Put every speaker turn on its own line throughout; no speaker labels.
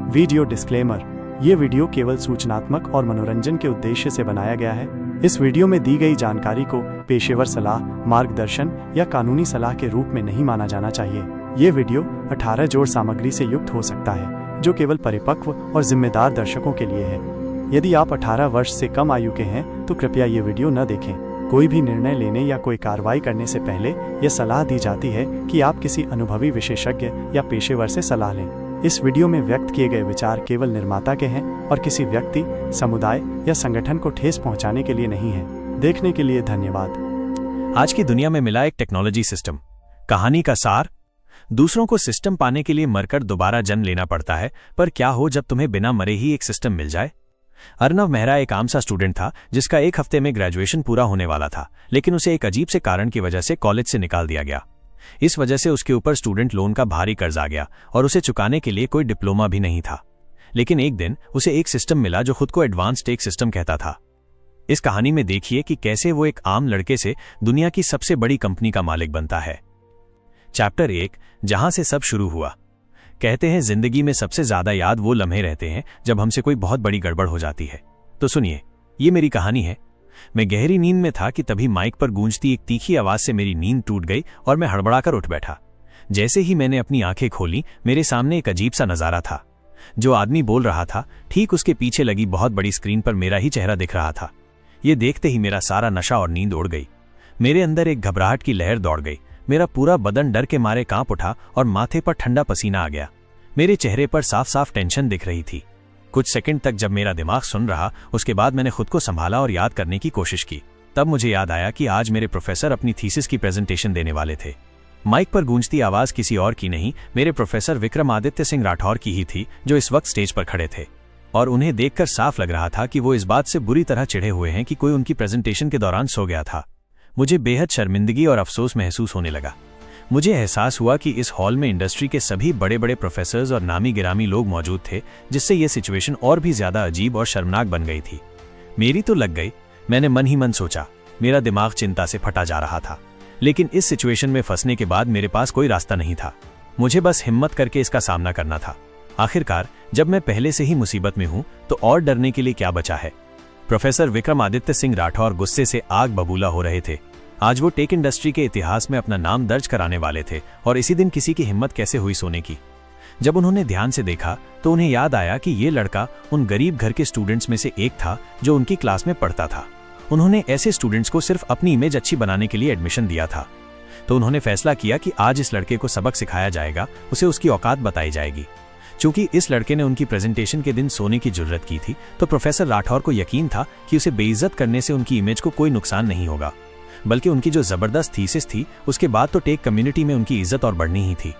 Video disclaimer. ये video केवल सूचनात्मक और मनोरंजन के उद्देश्य से बनाया गया है। इस वीडियो में दी गई जानकारी को पेशेवर सलाह, मार्गदर्शन या कानूनी सलाह के रूप में नहीं माना जाना चाहिए। ये वीडियो 18 जोड़ सामग्री से युक्त हो सकता है, जो केवल परिपक्व और जिम्मेदार दर्शकों के लिए है। यदि आप 18 वर्ष से कम आयु के हैं तो कृपया ये वीडियो न देखें। कोई भी निर्णय लेने या कोई कार्रवाई करने से पहले यह सलाह दी जाती है कि आप किसी अनुभवी विशेषज्ञ या पेशेवर से सलाह लें। इस वीडियो में व्यक्त किए गए विचार केवल निर्माता के हैं और किसी व्यक्ति, समुदाय या संगठन को ठेस पहुंचाने के लिए नहीं है। देखने के लिए धन्यवाद।
आज की दुनिया में मिला एक टेक्नोलॉजी सिस्टम। कहानी का सार: दूसरों को सिस्टम पाने के लिए मरकर दोबारा जन्म लेना पड़ता है, पर क्या हो जब तुम्हें बिना मरे ही एक सिस्टम मिल जाए। अर्नव मेहरा एक आम सा स्टूडेंट था जिसका एक हफ्ते में ग्रेजुएशन पूरा होने वाला था, लेकिन उसे एक अजीब से कारण की वजह से कॉलेज से निकाल दिया गया। इस वजह से उसके ऊपर स्टूडेंट लोन का भारी कर्ज आ गया और उसे चुकाने के लिए कोई डिप्लोमा भी नहीं था। लेकिन एक दिन उसे एक सिस्टम मिला जो खुद को एडवांस्ड टेक सिस्टम कहता था। इस कहानी में देखिए कि कैसे वो एक आम लड़के से दुनिया की सबसे बड़ी कंपनी का मालिक बनता है। चैप्टर 1, जहां से सब शुरू हुआ। कहते हैं जिंदगी में सबसे ज्यादा याद वो लम्हे रहते हैं जब हमसे कोई बहुत बड़ी गड़बड़ हो जाती है। तो सुनिए, ये मेरी कहानी है। मैं गहरी नींद में था कि तभी माइक पर गूंजती एक तीखी आवाज से मेरी नींद टूट गई और मैं हड़बड़ाकर उठ बैठा। जैसे ही मैंने अपनी आंखें खोली, मेरे सामने एक अजीब सा नजारा था। जो आदमी बोल रहा था, ठीक उसके पीछे लगी बहुत बड़ी स्क्रीन पर मेरा ही चेहरा दिख रहा था। ये देखते ही मेरा सारा नशा और नींद उड़ गई। मेरे अंदर एक घबराहट की लहर दौड़ गई। मेरा पूरा बदन डर के मारे कांप उठा और माथे पर ठंडा पसीना आ गया। मेरे चेहरे पर साफ साफ टेंशन दिख रही थी। कुछ सेकंड तक जब मेरा दिमाग सुन रहा, उसके बाद मैंने खुद को संभाला और याद करने की कोशिश की। तब मुझे याद आया कि आज मेरे प्रोफेसर अपनी थीसिस की प्रेजेंटेशन देने वाले थे। माइक पर गूंजती आवाज किसी और की नहीं, मेरे प्रोफेसर विक्रमादित्य सिंह राठौर की ही थी, जो इस वक्त स्टेज पर खड़े थे। और उन्हें देखकर साफ लग रहा था कि वो इस बात से बुरी तरह चिढ़े हुए हैं कि कोई उनकी प्रेजेंटेशन के दौरान सो गया था। मुझे बेहद शर्मिंदगी और अफसोस महसूस होने लगा। मुझे एहसास हुआ कि इस हॉल में इंडस्ट्री के सभी बड़े बड़े प्रोफेसर्स और नामी गिरामी लोग मौजूद थे, जिससे यह सिचुएशन और भी ज्यादा अजीब और शर्मनाक बन गई थी। मेरी तो लग गई, मैंने मन ही मन सोचा। मेरा दिमाग चिंता से फटा जा रहा था। लेकिन इस सिचुएशन में फंसने के बाद मेरे पास कोई रास्ता नहीं था। मुझे बस हिम्मत करके इसका सामना करना था। आखिरकार जब मैं पहले से ही मुसीबत में हूं तो और डरने के लिए क्या बचा है। प्रोफेसर विक्रमादित्य सिंह राठौर गुस्से से आग बबूला हो रहे थे। आज वो टेक इंडस्ट्री के इतिहास में अपना नाम दर्ज कराने वाले थे, और इसी दिन किसी की हिम्मत कैसे हुई सोने की। जब उन्होंने ध्यान से देखा तो उन्हें याद आया कि ये लड़का उन गरीब घर के स्टूडेंट्स में से एक था जो उनकी क्लास में पढ़ता था। उन्होंने ऐसे स्टूडेंट्स को सिर्फ अपनी इमेज अच्छी बनाने के लिए एडमिशन दिया था। तो उन्होंने फैसला किया कि आज इस लड़के को सबक सिखाया जाएगा, उसे उसकी औकात बताई जाएगी। चूंकि इस लड़के ने उनकी प्रेजेंटेशन के दिन सोने की जुर्रत की थी, तो प्रोफेसर राठौर को यकीन था कि उसे बेइज्जत करने से उनकी इमेज को कोई नुकसान नहीं होगा, बल्कि उनकी जो जबरदस्त थीसिस थी उसके बाद तो टेक कम्युनिटी में उनकी इज्जत और बढ़नी ही थी।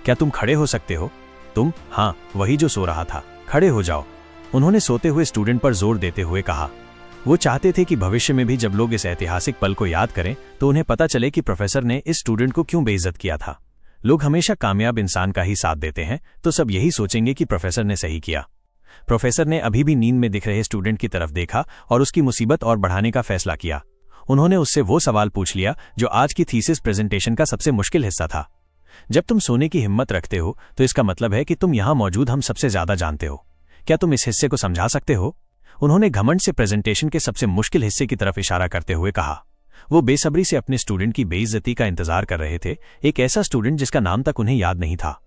क्या तुम खड़े हो सकते हो? तुम? हाँ, वही जो सो रहा था। खड़े हो जाओ, उन्होंने सोते हुए स्टूडेंट पर जोर देते हुए कहा। वो चाहते थे कि भविष्य में भी जब लोग इस ऐतिहासिक पल को याद करें तो उन्हें पता चले कि प्रोफेसर ने इस स्टूडेंट को क्यों बेइज्जत किया था। लोग हमेशा कामयाब इंसान का ही साथ देते हैं, तो सब यही सोचेंगे कि प्रोफेसर ने सही किया। प्रोफेसर ने अभी भी नींद में दिख रहे स्टूडेंट की तरफ देखा और उसकी मुसीबत और बढ़ाने का फैसला किया। उन्होंने उससे वो सवाल पूछ लिया जो आज की थीसिस प्रेजेंटेशन का सबसे मुश्किल हिस्सा था। जब तुम सोने की हिम्मत रखते हो तो इसका मतलब है कि तुम यहां मौजूद हम सबसे ज्यादा जानते हो। क्या तुम इस हिस्से को समझा सकते हो? उन्होंने घमंड से प्रेजेंटेशन के सबसे मुश्किल हिस्से की तरफ इशारा करते हुए कहा। वो बेसब्री से अपने स्टूडेंट की बेइज्जती का इंतजार कर रहे थे, एक ऐसा स्टूडेंट जिसका नाम तक उन्हें याद नहीं था।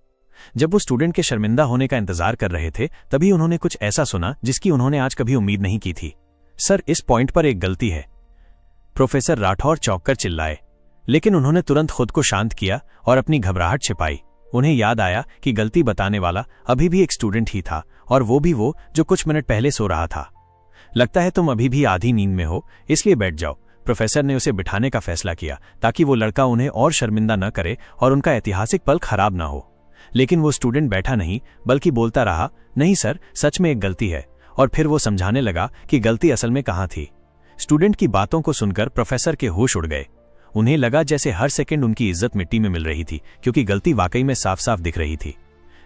जब वो स्टूडेंट के शर्मिंदा होने का इंतजार कर रहे थे, तभी उन्होंने कुछ ऐसा सुना जिसकी उन्होंने आज कभी उम्मीद नहीं की थी। सर, इस पॉइंट पर एक गलती है, प्रोफेसर राठौर चौंककर चिल्लाए। लेकिन उन्होंने तुरंत खुद को शांत किया और अपनी घबराहट छिपाई। उन्हें याद आया कि गलती बताने वाला अभी भी एक स्टूडेंट ही था, और वो भी वो जो कुछ मिनट पहले सो रहा था। लगता है तुम अभी भी आधी नींद में हो, इसलिए बैठ जाओ। प्रोफेसर ने उसे बिठाने का फैसला किया ताकि वो लड़का उन्हें और शर्मिंदा न करे और उनका ऐतिहासिक पल खराब ना हो। लेकिन वो स्टूडेंट बैठा नहीं, बल्कि बोलता रहा, नहीं सर, सच में एक गलती है। और फिर वो समझाने लगा कि गलती असल में कहाँ थी। स्टूडेंट की बातों को सुनकर प्रोफेसर के होश उड़ गए। उन्हें लगा जैसे हर सेकंड उनकी इज्जत मिट्टी में मिल रही थी, क्योंकि गलती वाकई में साफ साफ दिख रही थी।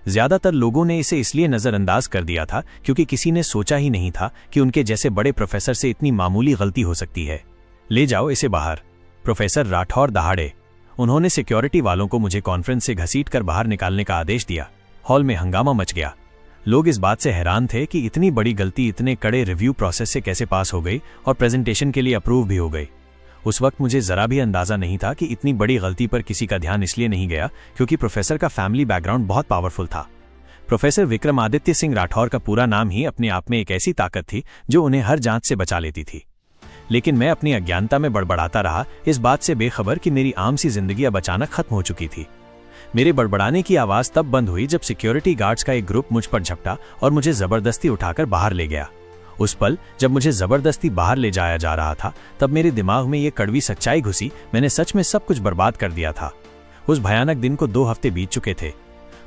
ज्यादातर लोगों ने इसे इसलिए नजरअंदाज कर दिया था क्योंकि किसी ने सोचा ही नहीं था कि उनके जैसे बड़े प्रोफेसर से इतनी मामूली गलती हो सकती है। ले जाओ इसे बाहर, प्रोफेसर राठौर दहाड़े। उन्होंने सिक्योरिटी वालों को मुझे कॉन्फ्रेंस से घसीट कर बाहर निकालने का आदेश दिया। हॉल में हंगामा मच गया। लोग इस बात से हैरान थे कि इतनी बड़ी गलती इतने कड़े रिव्यू प्रोसेस से कैसे पास हो गई और प्रेजेंटेशन के लिए अप्रूव भी हो गई। उस वक्त मुझे जरा भी अंदाजा नहीं था कि इतनी बड़ी गलती पर किसी का ध्यान इसलिए नहीं गया क्योंकि प्रोफेसर का फैमिली बैकग्राउंड बहुत पावरफुल था। प्रोफेसर विक्रमादित्य सिंह राठौर का पूरा नाम ही अपने आप में एक ऐसी ताकत थी जो उन्हें हर जांच से बचा लेती थी। लेकिन मैं अपनी अज्ञानता में बड़बड़ाता रहा, इस बात से बेखबर कि मेरी आम सी जिंदगी अब अचानक खत्म हो चुकी थी। मेरे बड़बड़ाने की आवाज तब बंद हुई जब सिक्योरिटी गार्ड्स का एक ग्रुप मुझ पर झपटा और मुझे जबरदस्ती उठाकर बाहर ले गया। उस पल जब मुझे जबरदस्ती बाहर ले जाया जा रहा था तब मेरे दिमाग में ये कड़वी सच्चाई घुसी, मैंने सच में सब कुछ बर्बाद कर दिया था। उस भयानक दिन को 2 हफ्ते बीत चुके थे।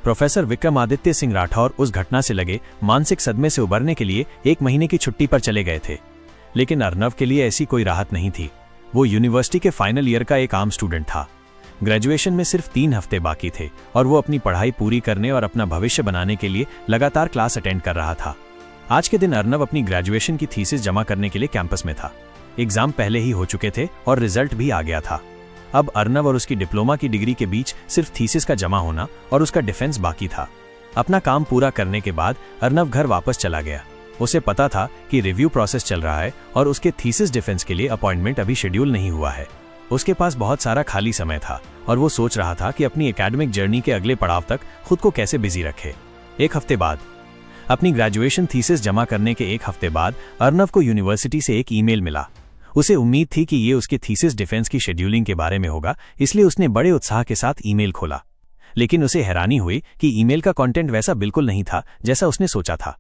प्रोफेसर विक्रमादित्य सिंह राठौर उस घटना से लगे मानसिक सदमे से उबरने के लिए 1 महीने की छुट्टी पर चले गए थे। लेकिन अर्नव के लिए ऐसी कोई राहत नहीं थी। वो यूनिवर्सिटी के फाइनल ईयर का एक आम स्टूडेंट था। ग्रेजुएशन में सिर्फ 3 हफ्ते बाकी थे और वो अपनी पढ़ाई पूरी करने और अपना भविष्य बनाने के लिए लगातार क्लास अटेंड कर रहा था। आज के दिन अर्नव अपनी ग्रेजुएशन की थीसिस जमा करने के लिए कैंपस में था। एग्जाम पहले ही हो चुके थे और रिजल्ट भी आ गया था। अब अर्नव और उसकी डिप्लोमा की डिग्री के बीच सिर्फ थीसिस का जमा होना और उसका डिफेंस बाकी था। अपना काम पूरा करने के बाद अर्नव घर वापस चला गया। उसे पता था कि रिव्यू प्रोसेस चल रहा है और उसके थीसिस डिफेंस के लिए अपॉइंटमेंट अभी शेड्यूल नहीं हुआ है। उसके पास बहुत सारा खाली समय था और वो सोच रहा था कि अपनी एकेडमिक जर्नी के अगले पड़ाव तक खुद को कैसे बिजी रखे। 1 हफ्ते बाद, अपनी ग्रेजुएशन थीसिस जमा करने के 1 हफ्ते बाद अर्नव को यूनिवर्सिटी से एक ईमेल मिला। उसे उम्मीद थी कि ये उसके थीसिस डिफेंस की शेड्यूलिंग के बारे में होगा, इसलिए उसने बड़े उत्साह के साथ ईमेल खोला। लेकिन उसे हैरानी हुई कि ईमेल का कंटेंट वैसा बिल्कुल नहीं था जैसा उसने सोचा था।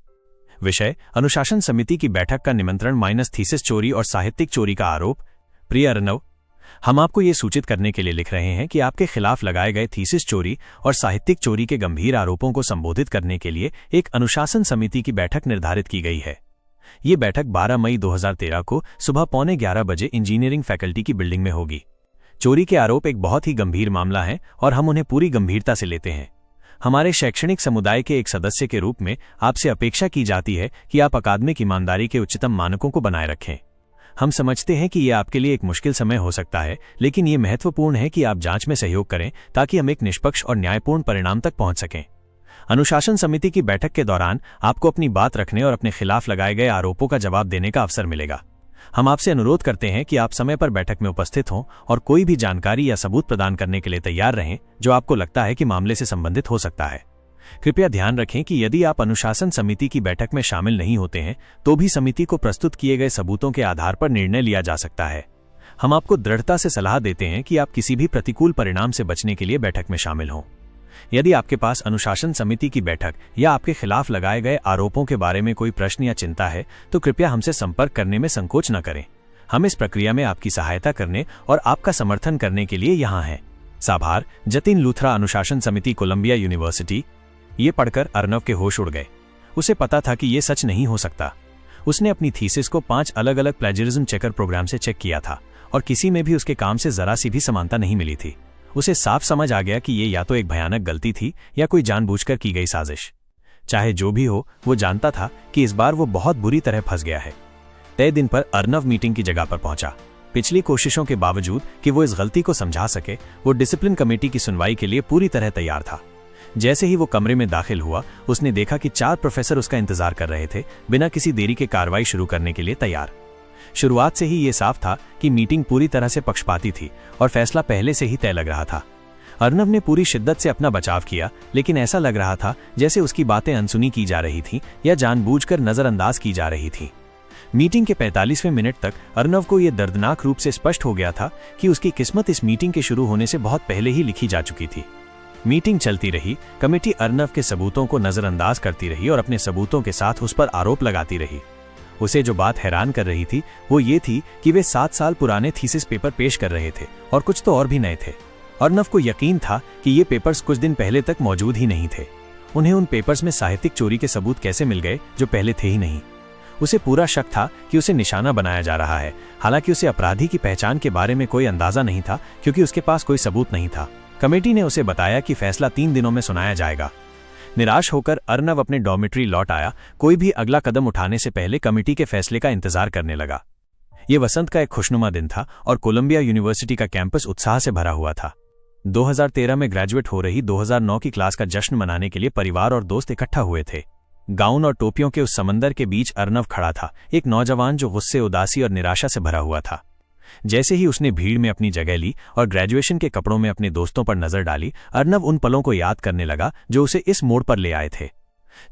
विषय: अनुशासन समिति की बैठक का निमंत्रण - थीसिस चोरी और साहित्यिक चोरी का आरोप। प्रिय अर्नव, हम आपको ये सूचित करने के लिए लिख रहे हैं कि आपके खिलाफ लगाए गए थीसिस चोरी और साहित्यिक चोरी के गंभीर आरोपों को संबोधित करने के लिए एक अनुशासन समिति की बैठक निर्धारित की गई है। ये बैठक 12 मई 2013 को सुबह 11:15 बजे इंजीनियरिंग फैकल्टी की बिल्डिंग में होगी। चोरी के आरोप एक बहुत ही गंभीर मामला है और हम उन्हें पूरी गंभीरता से लेते हैं। हमारे शैक्षणिक समुदाय के एक सदस्य के रूप में आपसे अपेक्षा की जाती है कि आप अकादमिक ईमानदारी के उच्चतम मानकों को बनाए रखें। हम समझते हैं कि यह आपके लिए एक मुश्किल समय हो सकता है, लेकिन यह महत्वपूर्ण है कि आप जांच में सहयोग करें ताकि हम एक निष्पक्ष और न्यायपूर्ण परिणाम तक पहुंच सकें। अनुशासन समिति की बैठक के दौरान आपको अपनी बात रखने और अपने खिलाफ लगाए गए आरोपों का जवाब देने का अवसर मिलेगा। हम आपसे अनुरोध करते हैं कि आप समय पर बैठक में उपस्थित हों और कोई भी जानकारी या सबूत प्रदान करने के लिए तैयार रहें जो आपको लगता है कि मामले से संबंधित हो सकता है। कृपया ध्यान रखें कि यदि आप अनुशासन समिति की बैठक में शामिल नहीं होते हैं तो भी समिति को प्रस्तुत किए गए सबूतों के आधार पर निर्णय लिया जा सकता है। हम आपको दृढ़ता से सलाह देते हैं कि आप किसी भी प्रतिकूल परिणाम से बचने के लिए बैठक में शामिल हों। यदि आपके पास अनुशासन समिति की बैठक या आपके खिलाफ लगाए गए आरोपों के बारे में कोई प्रश्न या चिंता है तो कृपया हमसे संपर्क करने में संकोच न करें। हम इस प्रक्रिया में आपकी सहायता करने और आपका समर्थन करने के लिए यहाँ हैं। साभार, जतिन लूथरा, अनुशासन समिति, कोलंबिया यूनिवर्सिटी। ये पढ़कर अर्नव के होश उड़ गए। उसे पता था कि ये सच नहीं हो सकता। उसने अपनी थीसिस को 5 अलग अलग प्लेजरिज्म चेकर प्रोग्राम से चेक किया था और किसी में भी उसके काम से जरा सी भी समानता नहीं मिली थी। उसे साफ समझ आ गया कि ये या तो एक भयानक गलती थी या कोई जानबूझकर की गई साजिश। चाहे जो भी हो, वो जानता था कि इस बार वो बहुत बुरी तरह फंस गया है। तय दिन पर अर्नव मीटिंग की जगह पर पहुंचा। पिछली कोशिशों के बावजूद कि वो इस गलती को समझा सके, वो डिसिप्लिन कमेटी की सुनवाई के लिए पूरी तरह तैयार था। जैसे ही वो कमरे में दाखिल हुआ, उसने देखा कि 4 प्रोफेसर उसका इंतजार कर रहे थे, बिना किसी देरी के कार्रवाई शुरू करने के लिए तैयार। शुरुआत से ही ये साफ था कि मीटिंग पूरी तरह से पक्षपाती थी और फैसला पहले से ही तय लग रहा था। अर्नव ने पूरी शिद्दत से अपना बचाव किया, लेकिन ऐसा लग रहा था जैसे उसकी बातें अनसुनी की जा रही थी या जानबूझकर नजरअंदाज की जा रही थी। मीटिंग के 45वें मिनट तक अर्नव को यह दर्दनाक रूप से स्पष्ट हो गया था कि उसकी किस्मत इस मीटिंग के शुरू होने से बहुत पहले ही लिखी जा चुकी थी। मीटिंग चलती रही। कमेटी अर्नव के सबूतों को नजरअंदाज करती रही और अपने सबूतों के साथ उस पर आरोप लगाती रही। उसे जो बात हैरान कर रही थी वो ये थी कि वे 7 साल पुराने थीसिस पेपर पेश कर रहे थे और कुछ तो और भी नए थे। अर्नव को यकीन था कि ये पेपर्स कुछ दिन पहले तक मौजूद ही नहीं थे। उन्हें उन पेपर्स में साहित्यिक चोरी के सबूत कैसे मिल गए जो पहले थे ही नहीं। उसे पूरा शक था कि उसे निशाना बनाया जा रहा है, हालांकि उसे अपराधी की पहचान के बारे में कोई अंदाजा नहीं था क्योंकि उसके पास कोई सबूत नहीं था। कमेटी ने उसे बताया कि फैसला 3 दिनों में सुनाया जाएगा। निराश होकर अर्नव अपने डॉर्मेट्री लौट आया। कोई भी अगला कदम उठाने से पहले कमेटी के फैसले का इंतजार करने लगा। यह वसंत का एक खुशनुमा दिन था और कोलंबिया यूनिवर्सिटी का कैंपस उत्साह से भरा हुआ था। 2013 में ग्रेजुएट हो रही 2009 की क्लास का जश्न मनाने के लिए परिवार और दोस्त इकट्ठा हुए थे। गाउन और टोपियों के उस समंदर के बीच अर्नव खड़ा था, एक नौजवान जो गुस्से, उदासी और निराशा से भरा हुआ था। जैसे ही उसने भीड़ में अपनी जगह ली और ग्रेजुएशन के कपड़ों में अपने दोस्तों पर नजर डाली, अर्नव उन पलों को याद करने लगा जो उसे इस मोड़ पर ले आए थे।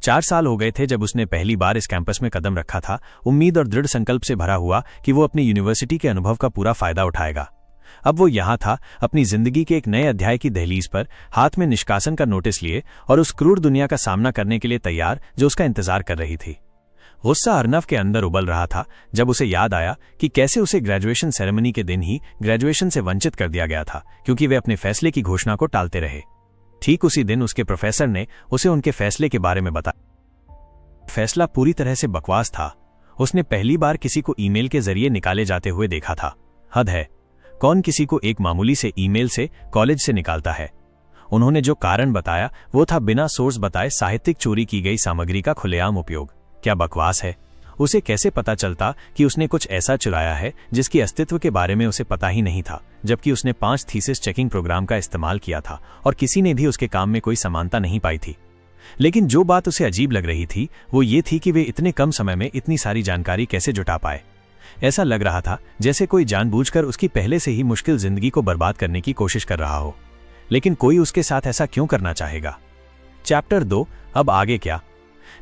4 साल हो गए थे जब उसने पहली बार इस कैंपस में कदम रखा था, उम्मीद और दृढ़ संकल्प से भरा हुआ कि वो अपनी यूनिवर्सिटी के अनुभव का पूरा फायदा उठाएगा। अब वो यहाँ था, अपनी जिंदगी के एक नए अध्याय की दहलीज पर, हाथ में निष्कासन का नोटिस लिए और उस क्रूर दुनिया का सामना करने के लिए तैयार जो उसका इंतजार कर रही थी। गुस्सा अर्नव के अंदर उबल रहा था जब उसे याद आया कि कैसे उसे ग्रेजुएशन सेरेमनी के दिन ही ग्रेजुएशन से वंचित कर दिया गया था, क्योंकि वे अपने फैसले की घोषणा को टालते रहे। ठीक उसी दिन उसके प्रोफेसर ने उसे उनके फैसले के बारे में बताया। फैसला पूरी तरह से बकवास था। उसने पहली बार किसी को ईमेल के जरिए निकाले जाते हुए देखा था। हद है, कौन किसी को एक मामूली से ईमेल से कॉलेज से निकालता है। उन्होंने जो कारण बताया वो था बिना सोर्स बताए साहित्यिक चोरी की गई सामग्री का खुलेआम उपयोग। क्या बकवास है। उसे कैसे पता चलता कि उसने कुछ ऐसा चुराया है जिसकी अस्तित्व के बारे में उसे पता ही नहीं था, जबकि उसने 5 थीसिस चेकिंग प्रोग्राम का इस्तेमाल किया था और किसी ने भी उसके काम में कोई समानता नहीं पाई थी। लेकिन जो बात उसे अजीब लग रही थी वो ये थी कि वे इतने कम समय में इतनी सारी जानकारी कैसे जुटा पाए। ऐसा लग रहा था जैसे कोई जानबूझकर उसकी पहले से ही मुश्किल जिंदगी को बर्बाद करने की कोशिश कर रहा हो। लेकिन कोई उसके साथ ऐसा क्यों करना चाहेगा। चैप्टर 2, अब आगे क्या।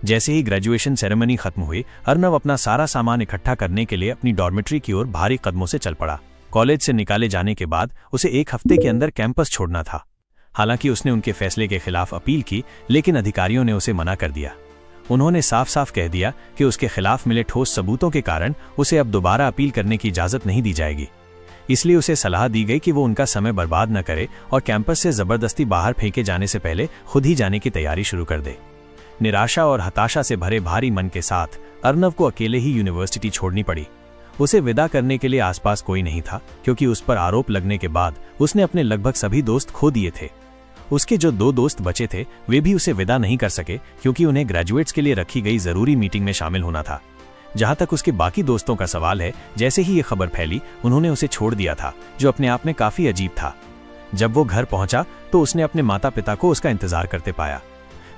जैसे ही ग्रेजुएशन सेरेमनी खत्म हुई, अर्नव अपना सारा सामान इकट्ठा करने के लिए अपनी डॉर्मेट्री की ओर भारी कदमों से चल पड़ा। कॉलेज से निकाले जाने के बाद उसे 1 हफ्ते के अंदर कैंपस छोड़ना था। हालांकि उसने उनके फैसले के खिलाफ अपील की, लेकिन अधिकारियों ने उसे मना कर दिया। उन्होंने साफ साफ कह दिया कि उसके खिलाफ मिले ठोस सबूतों के कारण उसे अब दोबारा अपील करने की इजाजत नहीं दी जाएगी। इसलिए उसे सलाह दी गई कि वो उनका समय बर्बाद न करे और कैंपस से जबरदस्ती बाहर फेंके जाने से पहले खुद ही जाने की तैयारी शुरू कर दे। निराशा और हताशा से भरे भारी मन के साथ अर्नव को अकेले ही यूनिवर्सिटी छोड़नी पड़ी। उसे विदा करने के लिए आसपास कोई नहीं था, क्योंकि उस पर आरोप लगने के बाद उसने अपने लगभग सभी दोस्त खो दिए थे। उसके जो 2 दोस्त बचे थे वे भी उसे विदा नहीं कर सके, क्योंकि उन्हें ग्रेजुएट्स के लिए रखी गई जरूरी मीटिंग में शामिल होना था। जहां तक उसके बाकी दोस्तों का सवाल है, जैसे ही ये खबर फैली उन्होंने उसे छोड़ दिया था, जो अपने आप में काफी अजीब था। जब वो घर पहुंचा तो उसने अपने माता पिता को उसका इंतजार करते पाया।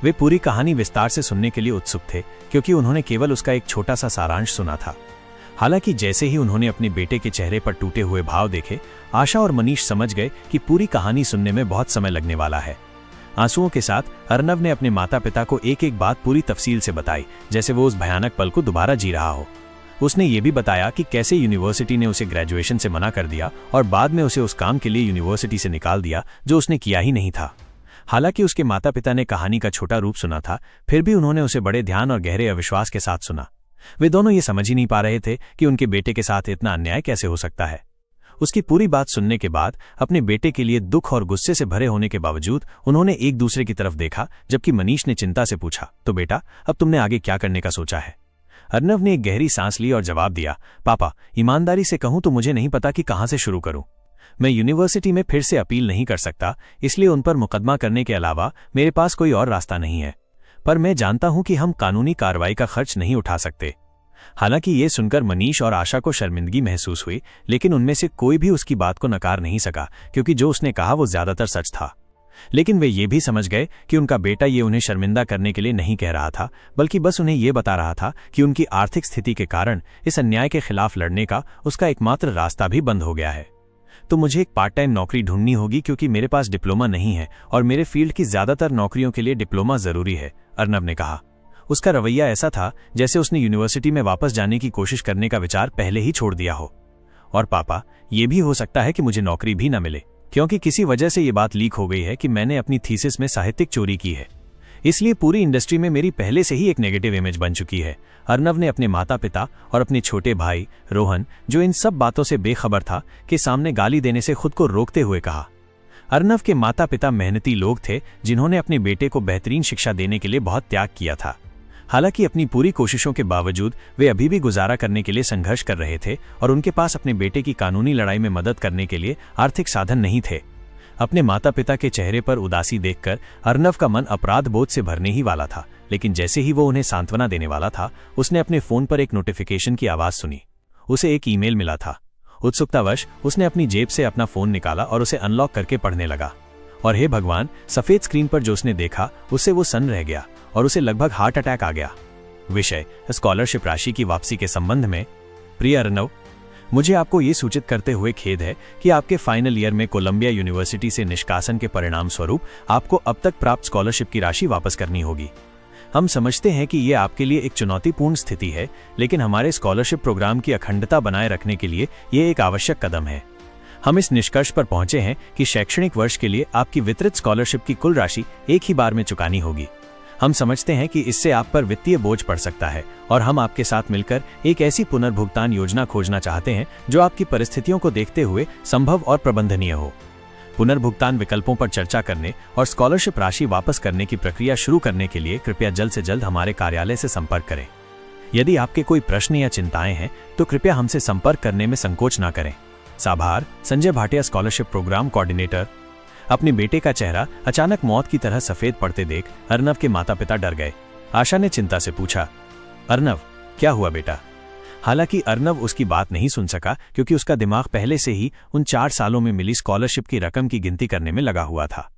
वे पूरी कहानी विस्तार से सुनने के लिए उत्सुक थे, क्योंकि उन्होंने केवल उसका एक छोटा सा सारांश सुना था। हालांकि जैसे ही उन्होंने अपने बेटे के चेहरे पर टूटे हुए भाव देखे, आशा और मनीष समझ गए कि पूरी कहानी सुनने में बहुत समय लगने वाला है। आंसुओं के साथ अर्नव ने अपने माता पिता को एक एक बात पूरी तफसील से बताई, जैसे वो उस भयानक पल को दोबारा जी रहा हो। उसने ये भी बताया कि कैसे यूनिवर्सिटी ने उसे ग्रेजुएशन से मना कर दिया और बाद में उसे उस काम के लिए यूनिवर्सिटी से निकाल दिया जो उसने किया ही नहीं था। हालांकि उसके माता पिता ने कहानी का छोटा रूप सुना था, फिर भी उन्होंने उसे बड़े ध्यान और गहरे अविश्वास के साथ सुना। वे दोनों ये समझ ही नहीं पा रहे थे कि उनके बेटे के साथ इतना अन्याय कैसे हो सकता है। उसकी पूरी बात सुनने के बाद अपने बेटे के लिए दुख और गुस्से से भरे होने के बावजूद उन्होंने एक दूसरे की तरफ देखा, जबकि मनीष ने चिंता से पूछा, तो बेटा अब तुमने आगे क्या करने का सोचा है। अर्नव ने एक गहरी सांस ली और जवाब दिया, पापा ईमानदारी से कहूं तो मुझे नहीं पता कि कहां से शुरू करूं। मैं यूनिवर्सिटी में फिर से अपील नहीं कर सकता, इसलिए उन पर मुकदमा करने के अलावा मेरे पास कोई और रास्ता नहीं है। पर मैं जानता हूं कि हम कानूनी कार्रवाई का खर्च नहीं उठा सकते। हालांकि ये सुनकर मनीष और आशा को शर्मिंदगी महसूस हुई, लेकिन उनमें से कोई भी उसकी बात को नकार नहीं सका, क्योंकि जो उसने कहा वो ज्यादातर सच था। लेकिन वे ये भी समझ गए कि उनका बेटा ये उन्हें शर्मिंदा करने के लिए नहीं कह रहा था, बल्कि बस उन्हें ये बता रहा था कि उनकी आर्थिक स्थिति के कारण इस अन्याय के खिलाफ लड़ने का उसका एकमात्र रास्ता भी बंद हो गया है। तो मुझे एक पार्ट टाइम नौकरी ढूंढनी होगी, क्योंकि मेरे पास डिप्लोमा नहीं है और मेरे फील्ड की ज्यादातर नौकरियों के लिए डिप्लोमा जरूरी है, अर्नव ने कहा। उसका रवैया ऐसा था जैसे उसने यूनिवर्सिटी में वापस जाने की कोशिश करने का विचार पहले ही छोड़ दिया हो। और पापा, ये भी हो सकता है कि मुझे नौकरी भी न मिले, क्योंकि किसी वजह से ये बात लीक हो गई है कि मैंने अपनी थीसिस में साहित्यिक चोरी की है। इसलिए पूरी इंडस्ट्री में मेरी पहले से ही एक नेगेटिव इमेज बन चुकी है। अर्नव ने अपने माता पिता और अपने छोटे भाई रोहन, जो इन सब बातों से बेखबर था, के सामने गाली देने से खुद को रोकते हुए कहा। अर्नव के माता पिता मेहनती लोग थे, जिन्होंने अपने बेटे को बेहतरीन शिक्षा देने के लिए बहुत त्याग किया था। हालांकि अपनी पूरी कोशिशों के बावजूद वे अभी भी गुजारा करने के लिए संघर्ष कर रहे थे और उनके पास अपने बेटे की कानूनी लड़ाई में मदद करने के लिए आर्थिक साधन नहीं थे। अपने माता पिता के चेहरे पर उदासी देखकर अर्नव का मन अपराध बोध से भरने ही वाला था, लेकिन जैसे ही वो उन्हें सांत्वना देने वाला था, उसने अपने फोन पर एक नोटिफिकेशन की आवाज सुनी। उसे एक ईमेल मिला था। उत्सुकतावश उसने अपनी जेब से अपना फोन निकाला और उसे अनलॉक करके पढ़ने लगा। और हे भगवान, सफेद स्क्रीन पर जो उसने देखा उससे वो सन्न रह गया और उसे लगभग हार्ट अटैक आ गया। विषय स्कॉलरशिप राशि की वापसी के संबंध में। प्रिय अर्नव, मुझे आपको ये सूचित करते हुए खेद है कि आपके फाइनल ईयर में कोलंबिया यूनिवर्सिटी से निष्कासन के परिणाम स्वरूप आपको अब तक प्राप्त स्कॉलरशिप की राशि वापस करनी होगी। हम समझते हैं कि ये आपके लिए एक चुनौतीपूर्ण स्थिति है, लेकिन हमारे स्कॉलरशिप प्रोग्राम की अखंडता बनाए रखने के लिए ये एक आवश्यक कदम है। हम इस निष्कर्ष पर पहुंचे हैं कि शैक्षणिक वर्ष के लिए आपकी वितरित स्कॉलरशिप की कुल राशि एक ही बार में चुकानी होगी। हम समझते हैं कि इससे आप पर वित्तीय बोझ पड़ सकता है और हम आपके साथ मिलकर एक ऐसी पुनर्भुगतान योजना खोजना चाहते हैं जो आपकी परिस्थितियों को देखते हुए संभव और प्रबंधनीय हो। पुनर्भुगतान विकल्पों पर चर्चा करने और स्कॉलरशिप राशि वापस करने की प्रक्रिया शुरू करने के लिए कृपया जल्द से जल्द हमारे कार्यालय से संपर्क करें। यदि आपके कोई प्रश्न या चिंताएं हैं तो कृपया हमसे संपर्क करने में संकोच न करें। साभार, Sanjay Bhatia, scholarship programme coordinator. अपने बेटे का चेहरा अचानक मौत की तरह सफेद पड़ते देख अर्नव के माता पिता डर गए। आशा ने चिंता से पूछा, अर्नव, क्या हुआ बेटा? हालांकि अर्नव उसकी बात नहीं सुन सका क्योंकि उसका दिमाग पहले से ही उन 4 सालों में मिली स्कॉलरशिप की रकम की गिनती करने में लगा हुआ था।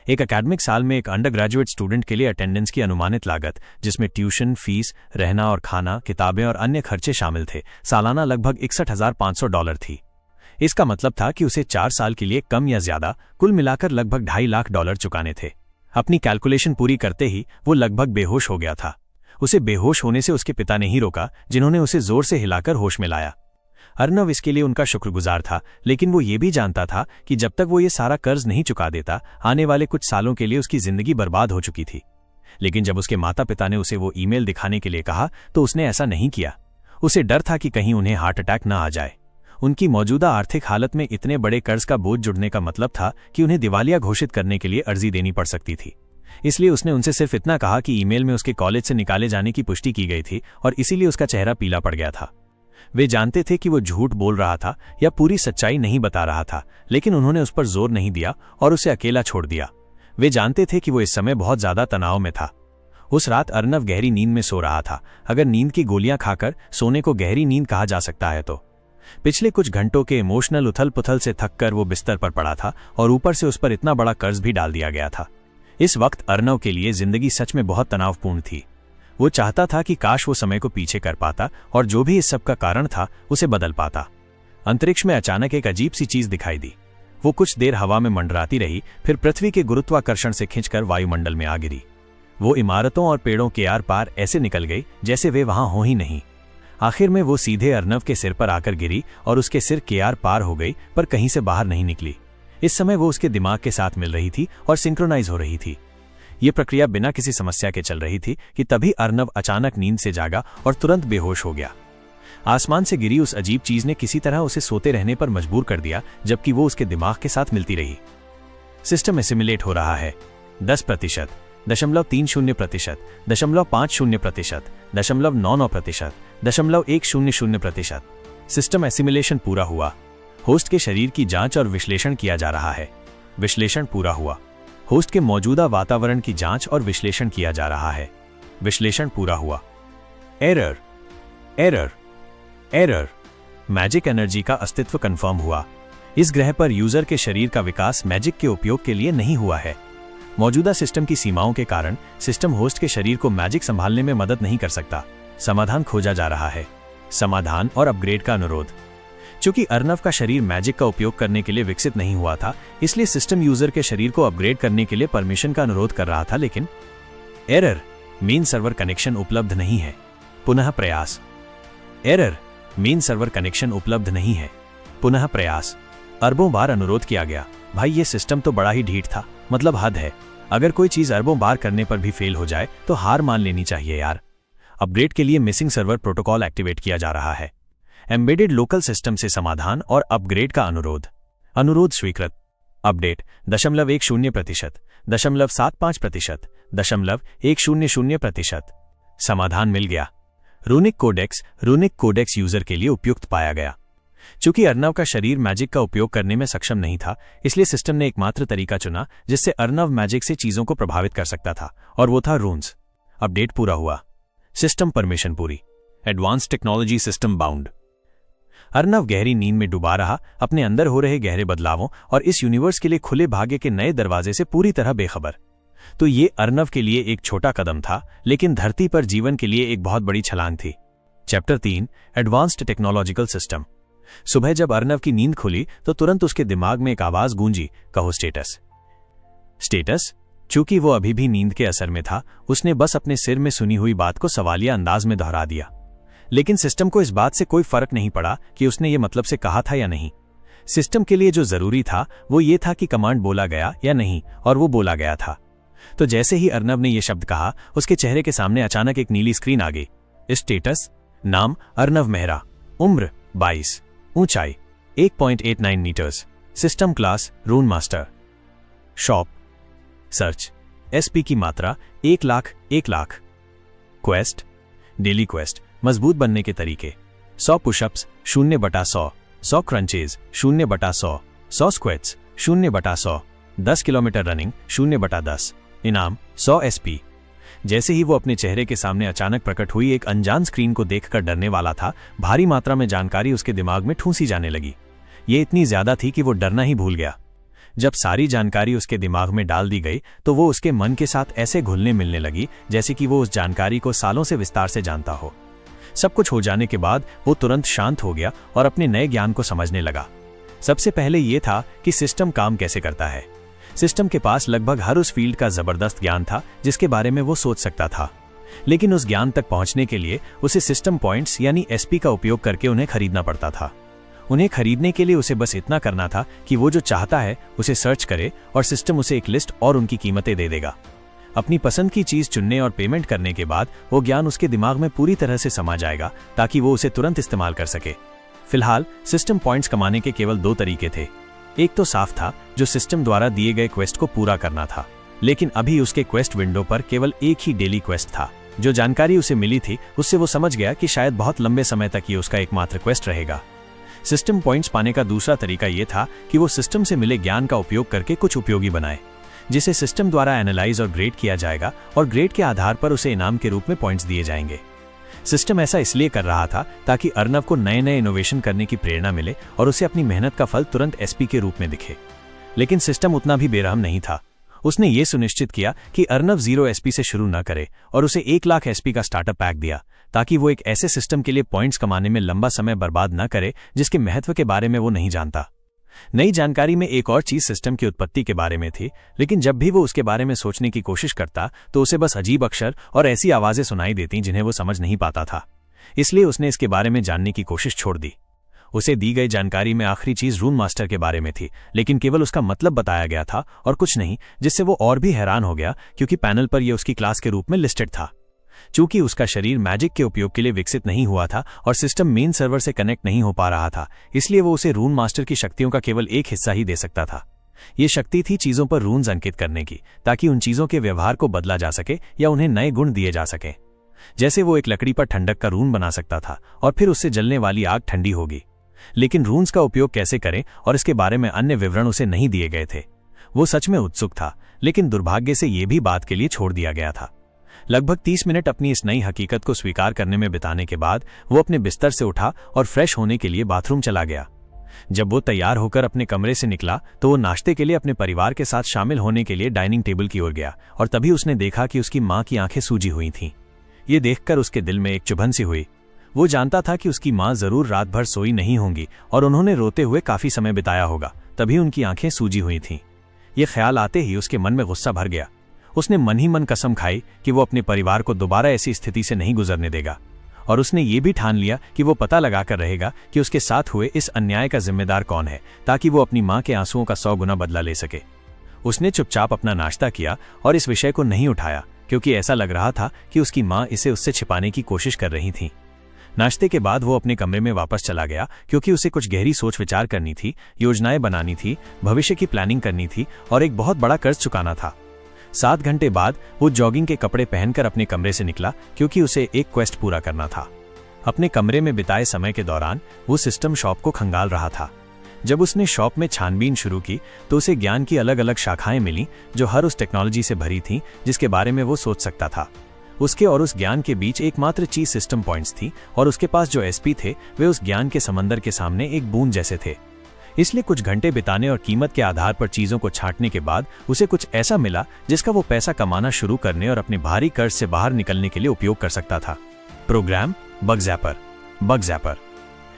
एक एकेडमिक साल में एक अंडर ग्रेजुएट स्टूडेंट के लिए अटेंडेंस की अनुमानित लागत, जिसमें ट्यूशन फीस, रहना और खाना, किताबें और अन्य खर्चे शामिल थे, सालाना लगभग $61,500 थी। इसका मतलब था कि उसे 4 साल के लिए कम या ज्यादा कुल मिलाकर लगभग $2.5 लाख चुकाने थे। अपनी कैलकुलेशन पूरी करते ही वो लगभग बेहोश हो गया था। उसे बेहोश होने से उसके पिता ने ही रोका, जिन्होंने उसे जोर से हिलाकर होश में लाया। अर्नव इसके लिए उनका शुक्रगुजार था, लेकिन वो ये भी जानता था कि जब तक वो ये सारा कर्ज नहीं चुका देता, आने वाले कुछ सालों के लिए उसकी जिंदगी बर्बाद हो चुकी थी। लेकिन जब उसके माता पिता ने उसे वो ईमेल दिखाने के लिए कहा तो उसने ऐसा नहीं किया। उसे डर था कि कहीं उन्हें हार्ट अटैक न आ जाए। उनकी मौजूदा आर्थिक हालत में इतने बड़े कर्ज का बोझ जुड़ने का मतलब था कि उन्हें दिवालिया घोषित करने के लिए अर्जी देनी पड़ सकती थी। इसलिए उसने उनसे सिर्फ इतना कहा कि ईमेल में उसके कॉलेज से निकाले जाने की पुष्टि की गई थी और इसीलिए उसका चेहरा पीला पड़ गया था। वे जानते थे कि वो झूठ बोल रहा था या पूरी सच्चाई नहीं बता रहा था, लेकिन उन्होंने उस पर जोर नहीं दिया और उसे अकेला छोड़ दिया। वे जानते थे कि वो इस समय बहुत ज्यादा तनाव में था। उस रात अर्नव गहरी नींद में सो रहा था, अगर नींद की गोलियां खाकर सोने को गहरी नींद कहा जा सकता है तो। पिछले कुछ घंटों के इमोशनल उथल पुथल से थककर वो बिस्तर पर पड़ा था और ऊपर से उस पर इतना बड़ा कर्ज भी डाल दिया गया था। इस वक्त अर्नव के लिए जिंदगी सच में बहुत तनावपूर्ण थी। वो चाहता था कि काश वो समय को पीछे कर पाता और जो भी इस सब का कारण था उसे बदल पाता। अंतरिक्ष में अचानक एक अजीब सी चीज दिखाई दी। वो कुछ देर हवा में मंडराती रही, फिर पृथ्वी के गुरुत्वाकर्षण से खिंचकर वायुमंडल में आ गिरी। वो इमारतों और पेड़ों के आर पार ऐसे निकल गई जैसे वे वहां हो ही नहीं। आखिर में वो सीधे अर्नव के सिर पर आकर गिरी और उसके सिर के आर पार हो गई, पर कहीं से बाहर नहीं निकली। इस समय वो उसके दिमाग के साथ मिल रही थी और सिंक्रोनाइज हो रही थी। ये प्रक्रिया बिना किसी समस्या के चल रही थी कि तभी अर्नव अचानक नींद से जागा और तुरंत बेहोश हो गया। आसमान से गिरी उस अजीब चीज ने किसी तरह उसे सोते रहने पर मजबूर कर दिया, जबकि वो उसके दिमाग के साथ मिलती रही। सिस्टम एसिमुलेट हो रहा है। 10%, 0.30%, 0.50%, 0.99%, 0.100%। सिस्टम एसिमुलेशन पूरा हुआ। होस्ट के शरीर की जांच और विश्लेषण किया जा रहा है। विश्लेषण पूरा हुआ। होस्ट के मौजूदा वातावरण की जांच और विश्लेषण किया जा रहा है। विश्लेषण पूरा हुआ। Error, error, error. Magic energy का अस्तित्व कंफर्म हुआ। इस ग्रह पर यूजर के शरीर का विकास मैजिक के उपयोग के लिए नहीं हुआ है। मौजूदा सिस्टम की सीमाओं के कारण सिस्टम होस्ट के शरीर को मैजिक संभालने में मदद नहीं कर सकता। समाधान खोजा जा रहा है। समाधान और अपग्रेड का अनुरोध। चूंकि अर्नव का शरीर मैजिक का उपयोग करने के लिए विकसित नहीं हुआ था, इसलिए सिस्टम यूजर के शरीर को अपग्रेड करने के लिए परमिशन का अनुरोध कर रहा था, लेकिन एरर, मेन सर्वर कनेक्शन उपलब्ध नहीं है। पुनः प्रयास। एरर, मेन सर्वर कनेक्शन उपलब्ध नहीं है। पुनः प्रयास। अरबों बार अनुरोध किया गया। भाई ये सिस्टम तो बड़ा ही ढीठ था, मतलब हद है। अगर कोई चीज अरबों बार करने पर भी फेल हो जाए तो हार मान लेनी चाहिए यार। अपग्रेड के लिए मिसिंग सर्वर प्रोटोकॉल एक्टिवेट किया जा रहा है। एम्बेडेड लोकल सिस्टम से समाधान और अपग्रेड का अनुरोध। अनुरोध स्वीकृत। अपडेट 0.10%, 0.75%, 0.100%। समाधान मिल गया। रूनिक कोडेक्स यूजर के लिए उपयुक्त पाया गया। चूंकि अर्नव का शरीर मैजिक का उपयोग करने में सक्षम नहीं था, इसलिए सिस्टम ने एकमात्र तरीका चुना जिससे अर्नव मैजिक से चीजों को प्रभावित कर सकता था, और वो था रून्स। अपडेट पूरा हुआ। सिस्टम परमिशन पूरी। Advance technology system bound. Arnav गहरी नींद में डूबा रहा, अपने अंदर हो रहे गहरे बदलावों और इस यूनिवर्स के लिए खुले भाग्य के नए दरवाजे से पूरी तरह बेखबर। तो ये अर्नव के लिए एक छोटा कदम था, लेकिन धरती पर जीवन के लिए एक बहुत बड़ी छलांग थी। Chapter 3, advanced technological system. सुबह जब अर्नव की नींद खुली तो तुरंत उसके दिमाग में एक आवाज गूंजी, कहो स्टेटस। स्टेटस? चूंकि वो अभी भी नींद के असर में था, उसने बस अपने सिर में सुनी हुई बात को सवालिया अंदाज में दोहरा दिया। लेकिन सिस्टम को इस बात से कोई फर्क नहीं पड़ा कि उसने ये मतलब से कहा था या नहीं। सिस्टम के लिए जो जरूरी था वो ये था कि कमांड बोला गया या नहीं, और वो बोला गया था। तो जैसे ही अर्नव ने यह शब्द कहा, उसके चेहरे के सामने अचानक एक नीली स्क्रीन आ गई। स्टेटस, नाम अर्नव मेहरा, उम्र 22, ऊंचाई 1.89 metres, system class rune master, shop search, SP की मात्रा 1 लाख, क्वेस्ट डेली क्वेस्ट, मजबूत बनने के तरीके 100 pushups 0/100, 100 crunches 0/100, 100 squats 0/100, 10 kilometre running 0/10, इनाम 100 एसपी। जैसे ही वो अपने चेहरे के सामने अचानक प्रकट हुई एक अनजान स्क्रीन को देखकर डरने वाला था, भारी मात्रा में जानकारी उसके दिमाग में ठूंसी जाने लगी। ये इतनी ज्यादा थी कि वो डरना ही भूल गया। जब सारी जानकारी उसके दिमाग में डाल दी गई तो वो उसके मन के साथ ऐसे घुलने मिलने लगी जैसे कि वो उस जानकारी को सालों से विस्तार से जानता हो। सब कुछ हो जाने के बाद वो तुरंत शांत हो गया और अपने नए ज्ञान को समझने लगा। सबसे पहले ये था कि सिस्टम काम कैसे करता है। सिस्टम के पास लगभग हर उस फील्ड का जबरदस्त ज्ञान था जिसके बारे में वो सोच सकता था, लेकिन उस ज्ञान तक पहुंचने के लिए उसे सिस्टम पॉइंट्स यानी एसपी का उपयोग करके उन्हें खरीदना पड़ता था। उन्हें खरीदने के लिए उसे बस इतना करना था कि वो जो चाहता है उसे सर्च करे और सिस्टम उसे एक लिस्ट और उनकी कीमतें दे देगा। अपनी पसंद की चीज चुनने और पेमेंट करने के बाद वो ज्ञान उसके दिमाग में पूरी तरह से समा जाएगा ताकि वो उसे तुरंत इस्तेमाल कर सके। फिलहाल सिस्टम पॉइंट्स कमाने के केवल 2 तरीके थे। एक तो साफ था, जो सिस्टम द्वारा दिए गए क्वेस्ट को पूरा करना था, लेकिन अभी उसके क्वेस्ट विंडो पर केवल एक ही डेली क्वेस्ट था। जो जानकारी उसे मिली थी उससे वो समझ गया कि शायद बहुत लंबे समय तक ये उसका एकमात्र क्वेस्ट रहेगा। सिस्टम पॉइंट्स पाने का दूसरा तरीका यह था कि वो सिस्टम से मिले ज्ञान का उपयोग करके कुछ उपयोगी बनाए, जिसे सिस्टम द्वारा एनालाइज और ग्रेड किया जाएगा और ग्रेड के आधार पर उसे इनाम के रूप में पॉइंट्स दिए जाएंगे। सिस्टम ऐसा इसलिए कर रहा था ताकि अर्नव को नए नए इनोवेशन करने की प्रेरणा मिले और उसे अपनी मेहनत का फल तुरंत एसपी के रूप में दिखे। लेकिन सिस्टम उतना भी बेरहम नहीं था। उसने ये सुनिश्चित किया कि अर्नव 0 एसपी से शुरू न करे और उसे 1 लाख एसपी का स्टार्टअप पैक दिया ताकि वो एक ऐसे सिस्टम के लिए पॉइंट्स कमाने में लंबा समय बर्बाद न करे जिसके महत्व के बारे में वो नहीं जानता। नई जानकारी में एक और चीज सिस्टम की उत्पत्ति के बारे में थी, लेकिन जब भी वो उसके बारे में सोचने की कोशिश करता तो उसे बस अजीब अक्षर और ऐसी आवाजें सुनाई देती जिन्हें वो समझ नहीं पाता था। इसलिए उसने इसके बारे में जानने की कोशिश छोड़ दी। उसे दी गई जानकारी में आखिरी चीज रून मास्टर के बारे में थी, लेकिन केवल उसका मतलब बताया गया था और कुछ नहीं, जिससे वो और भी हैरान हो गया क्योंकि पैनल पर यह उसकी क्लास के रूप में लिस्टेड था। चूंकि उसका शरीर मैजिक के उपयोग के लिए विकसित नहीं हुआ था और सिस्टम मेन सर्वर से कनेक्ट नहीं हो पा रहा था, इसलिए वो उसे रून मास्टर की शक्तियों का केवल एक हिस्सा ही दे सकता था। ये शक्ति थी चीजों पर रून्स अंकित करने की, ताकि उन चीजों के व्यवहार को बदला जा सके या उन्हें नए गुण दिए जा सके। जैसे वो एक लकड़ी पर ठंडक का रून बना सकता था और फिर उससे जलने वाली आग ठंडी होगी, लेकिन रून्स का उपयोग कैसे करें और इसके बारे में अन्य विवरण उसे नहीं दिए गए थे। वो सच में उत्सुक था, लेकिन दुर्भाग्य से ये भी बात के लिए छोड़ दिया गया था। लगभग 30 मिनट अपनी इस नई हकीकत को स्वीकार करने में बिताने के बाद वो अपने बिस्तर से उठा और फ्रेश होने के लिए बाथरूम चला गया। जब वो तैयार होकर अपने कमरे से निकला तो वो नाश्ते के लिए अपने परिवार के साथ शामिल होने के लिए डाइनिंग टेबल की ओर गया और तभी उसने देखा कि उसकी माँ की आंखें सूजी हुई थीं। ये देखकर उसके दिल में एक चुभन सी हुई। वो जानता था कि उसकी माँ जरूर रात भर सोई नहीं होंगी और उन्होंने रोते हुए काफी समय बिताया होगा, तभी उनकी आंखें सूजी हुई थीं। ये ख्याल आते ही उसके मन में गुस्सा भर गया। उसने मन ही मन कसम खाई कि वो अपने परिवार को दोबारा ऐसी स्थिति से नहीं गुजरने देगा, और उसने ये भी ठान लिया कि वो पता लगाकर रहेगा कि उसके साथ हुए इस अन्याय का जिम्मेदार कौन है, ताकि वो अपनी माँ के आंसुओं का 100 गुना बदला ले सके। उसने चुपचाप अपना नाश्ता किया और इस विषय को नहीं उठाया, क्योंकि ऐसा लग रहा था कि उसकी माँ इसे उससे छिपाने की कोशिश कर रही थी। नाश्ते के बाद वो अपने कमरे में वापस चला गया, क्योंकि उसे कुछ गहरी सोच विचार करनी थी, योजनाएं बनानी थी, भविष्य की प्लानिंग करनी थी और एक बहुत बड़ा कर्ज चुकाना था। 7 घंटे बाद वो जॉगिंग के कपड़े पहनकर अपने कमरे से निकला, क्योंकि उसे एक क्वेस्ट पूरा करना था। अपने कमरे में बिताए समय के दौरान वो सिस्टम शॉप को खंगाल रहा था। जब उसने शॉप में छानबीन शुरू की तो उसे ज्ञान की अलग अलग शाखाएं मिली जो हर उस टेक्नोलॉजी से भरी थीं जिसके बारे में वो सोच सकता था। उसके और उस ज्ञान के बीच एकमात्र चीज सिस्टम पॉइंट्स थी, और उसके पास जो एसपी थे वे उस ज्ञान के समंदर के सामने एक बूंद जैसे थे। इसलिए कुछ घंटे बिताने और कीमत के आधार पर चीजों को छांटने के बाद उसे कुछ ऐसा मिला जिसका वो पैसा कमाना शुरू करने और अपने भारी कर्ज से बाहर निकलने के लिए उपयोग कर सकता था। Program bug zapper.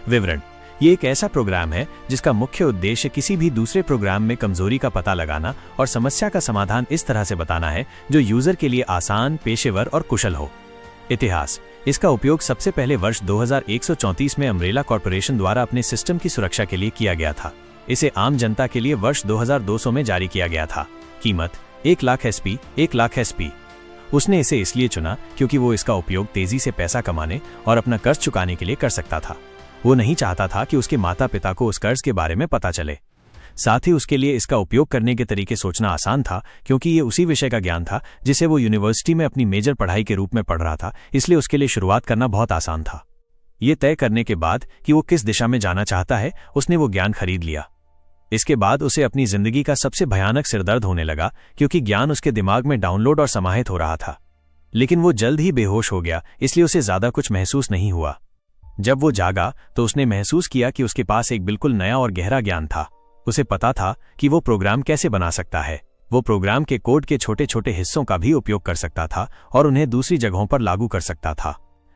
विवरण: ये एक ऐसा प्रोग्राम है जिसका मुख्य उद्देश्य किसी भी दूसरे प्रोग्राम में कमजोरी का पता लगाना और समस्या का समाधान इस तरह से बताना है जो यूजर के लिए आसान, पेशेवर और कुशल हो। इतिहास: इसका उपयोग सबसे पहले वर्ष 2134 में अम्ब्रेला कॉर्पोरेशन द्वारा अपने सिस्टम की सुरक्षा के लिए किया गया था। इसे आम जनता के लिए वर्ष 2200 में जारी किया गया था। कीमत 1 लाख एसपी। उसने इसे इसलिए चुना क्योंकि वो इसका उपयोग तेजी से पैसा कमाने और अपना कर्ज चुकाने के लिए कर सकता था। वो नहीं चाहता था कि उसके माता पिता को उस कर्ज के बारे में पता चले। साथ ही उसके लिए इसका उपयोग करने के तरीके सोचना आसान था क्योंकि ये उसी विषय का ज्ञान था जिसे वो यूनिवर्सिटी में अपनी मेजर पढ़ाई के रूप में पढ़ रहा था, इसलिए उसके लिए शुरुआत करना बहुत आसान था। ये तय करने के बाद कि वो किस दिशा में जाना चाहता है, उसने वो ज्ञान खरीद लिया। इसके बाद उसे अपनी जिंदगी का सबसे भयानक सिरदर्द होने लगा क्योंकि ज्ञान उसके दिमाग में डाउनलोड और समाहित हो रहा था। लेकिन वो जल्द ही बेहोश हो गया, इसलिए उसे ज्यादा कुछ महसूस नहीं हुआ। जब वो जागा तो उसने महसूस किया कि उसके पास एक बिल्कुल नया और गहरा ज्ञान था। उसे पता था कि वो प्रोग्राम कैसे बना सकता है। वो प्रोग्राम के कोड के छोटे छोटे हिस्सों का भी उपयोग कर सकता था और उन्हें दूसरी जगहों पर लागू कर सकता था।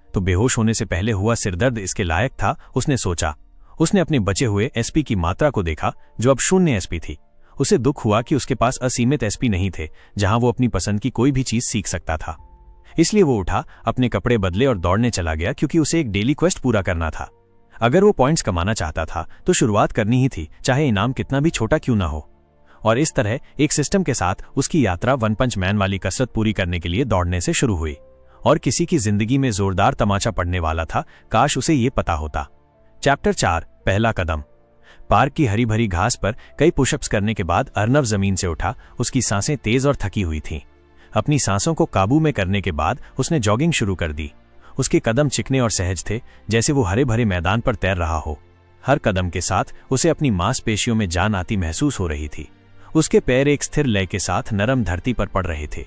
तो बेहोश होने से पहले हुआ सिरदर्द इसके लायक था, उसने सोचा। उसने अपने बचे हुए एसपी की मात्रा को देखा जो अब 0 एसपी थी। उसे दुख हुआ कि उसके पास असीमित एसपी नहीं थे जहां वो अपनी पसंद की कोई भी चीज सीख सकता था। इसलिए वो उठा, अपने कपड़े बदले और दौड़ने चला गया क्योंकि उसे एक डेली क्वेस्ट पूरा करना था। अगर वो पॉइंट्स कमाना चाहता था तो शुरुआत करनी ही थी, चाहे इनाम कितना भी छोटा क्यों ना हो। और इस तरह एक सिस्टम के साथ उसकी यात्रा वन पंच मैन वाली कसरत पूरी करने के लिए दौड़ने से शुरू हुई। और किसी की जिंदगी में जोरदार तमाचा पड़ने वाला था, काश उसे ये पता होता। चैप्टर 4, पहला कदम। पार्क की हरी भरी घास पर कई पुशअप्स करने के बाद अर्नव जमीन से उठा। उसकी सांसें तेज और थकी हुई थीं। अपनी सांसों को काबू में करने के बाद उसने जॉगिंग शुरू कर दी। उसके कदम चिकने और सहज थे, जैसे वो हरे भरे मैदान पर तैर रहा हो। हर कदम के साथ उसे अपनी मांसपेशियों में जान आती महसूस हो रही थी। उसके पैर एक स्थिर लय के साथ नरम धरती पर पड़ रहे थे।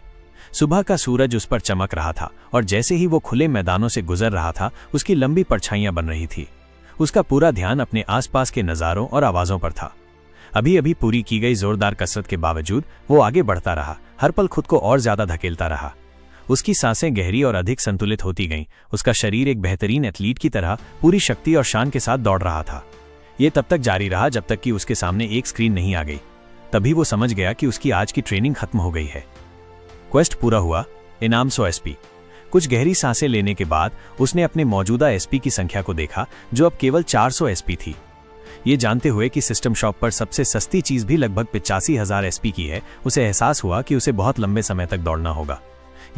सुबह का सूरज उस पर चमक रहा था और जैसे ही वो खुले मैदानों से गुजर रहा था, उसकी लंबी परछाइयां बन रही थी। उसका पूरा ध्यान अपने आसपास के नजारों और आवाजों पर था। अभी अभी पूरी की गई जोरदार कसरत के बावजूद वो आगे बढ़ता रहा, हर पल खुद को और ज्यादा धकेलता रहा। उसकी सांसें गहरी और अधिक संतुलित होती गईं। उसका शरीर एक बेहतरीन एथलीट की तरह पूरी शक्ति और शान के साथ दौड़ रहा था। ये तब तक जारी रहा जब तक कि उसके सामने एक स्क्रीन नहीं आ गई। तभी वो समझ गया कि उसकी आज की ट्रेनिंग खत्म हो गई है। क्वेस्ट पूरा हुआ, इनाम 100 एसपी। कुछ गहरी सांसें लेने के बाद उसने अपने मौजूदा एसपी की संख्या को देखा जो अब केवल 400 एसपी थी। ये जानते हुए कि सिस्टम शॉप पर सबसे सस्ती चीज भी लगभग 85,000 एसपी की है, उसे एहसास हुआ कि उसे बहुत लंबे समय तक दौड़ना होगा,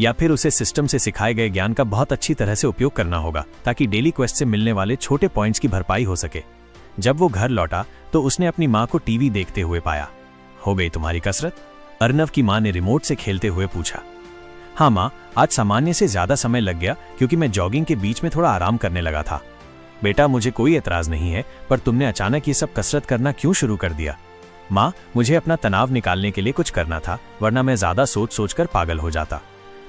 या फिर उसे सिस्टम से सिखाए गए ज्ञान का बहुत अच्छी तरह से उपयोग करना होगा ताकि डेली क्वेस्ट से मिलने वाले छोटे पॉइंट्स की भरपाई हो सके। जब वो घर लौटा तो उसने अपनी माँ को टीवी देखते हुए पाया। हो गई तुम्हारी कसरत? अर्नव की माँ ने रिमोट से खेलते हुए पूछा। हाँ माँ, आज सामान्य से ज्यादा समय लग गया क्योंकि मैं जॉगिंग के बीच में थोड़ा आराम करने लगा था। बेटा, मुझे कोई एतराज नहीं है, पर तुमने अचानक ये सब कसरत करना क्यों शुरू कर दिया? माँ, मुझे अपना तनाव निकालने के लिए कुछ करना था, वरना मैं ज्यादा सोच सोचकर पागल हो जाता।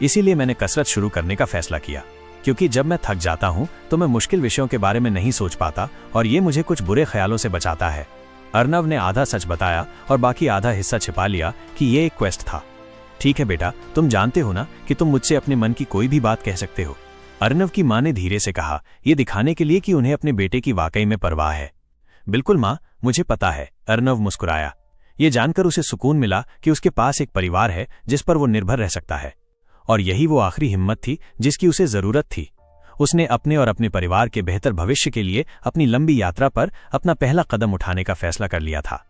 इसीलिए मैंने कसरत शुरू करने का फैसला किया, क्योंकि जब मैं थक जाता हूँ तो मैं मुश्किल विषयों के बारे में नहीं सोच पाता और ये मुझे कुछ बुरे ख्यालों से बचाता है। अर्नव ने आधा सच बताया और बाकी आधा हिस्सा छिपा लिया कि ये एक क्वेस्ट था। ठीक है बेटा, तुम जानते हो ना कि तुम मुझसे अपने मन की कोई भी बात कह सकते हो, अर्नव की माँ ने धीरे से कहा, ये दिखाने के लिए कि उन्हें अपने बेटे की वाकई में परवाह है। बिल्कुल माँ, मुझे पता है, अर्नव मुस्कुराया। ये जानकर उसे सुकून मिला कि उसके पास एक परिवार है जिस पर वो निर्भर रह सकता है, और यही वो आखिरी हिम्मत थी जिसकी उसे जरूरत थी। उसने अपने और अपने परिवार के बेहतर भविष्य के लिए अपनी लंबी यात्रा पर अपना पहला कदम उठाने का फैसला कर लिया था।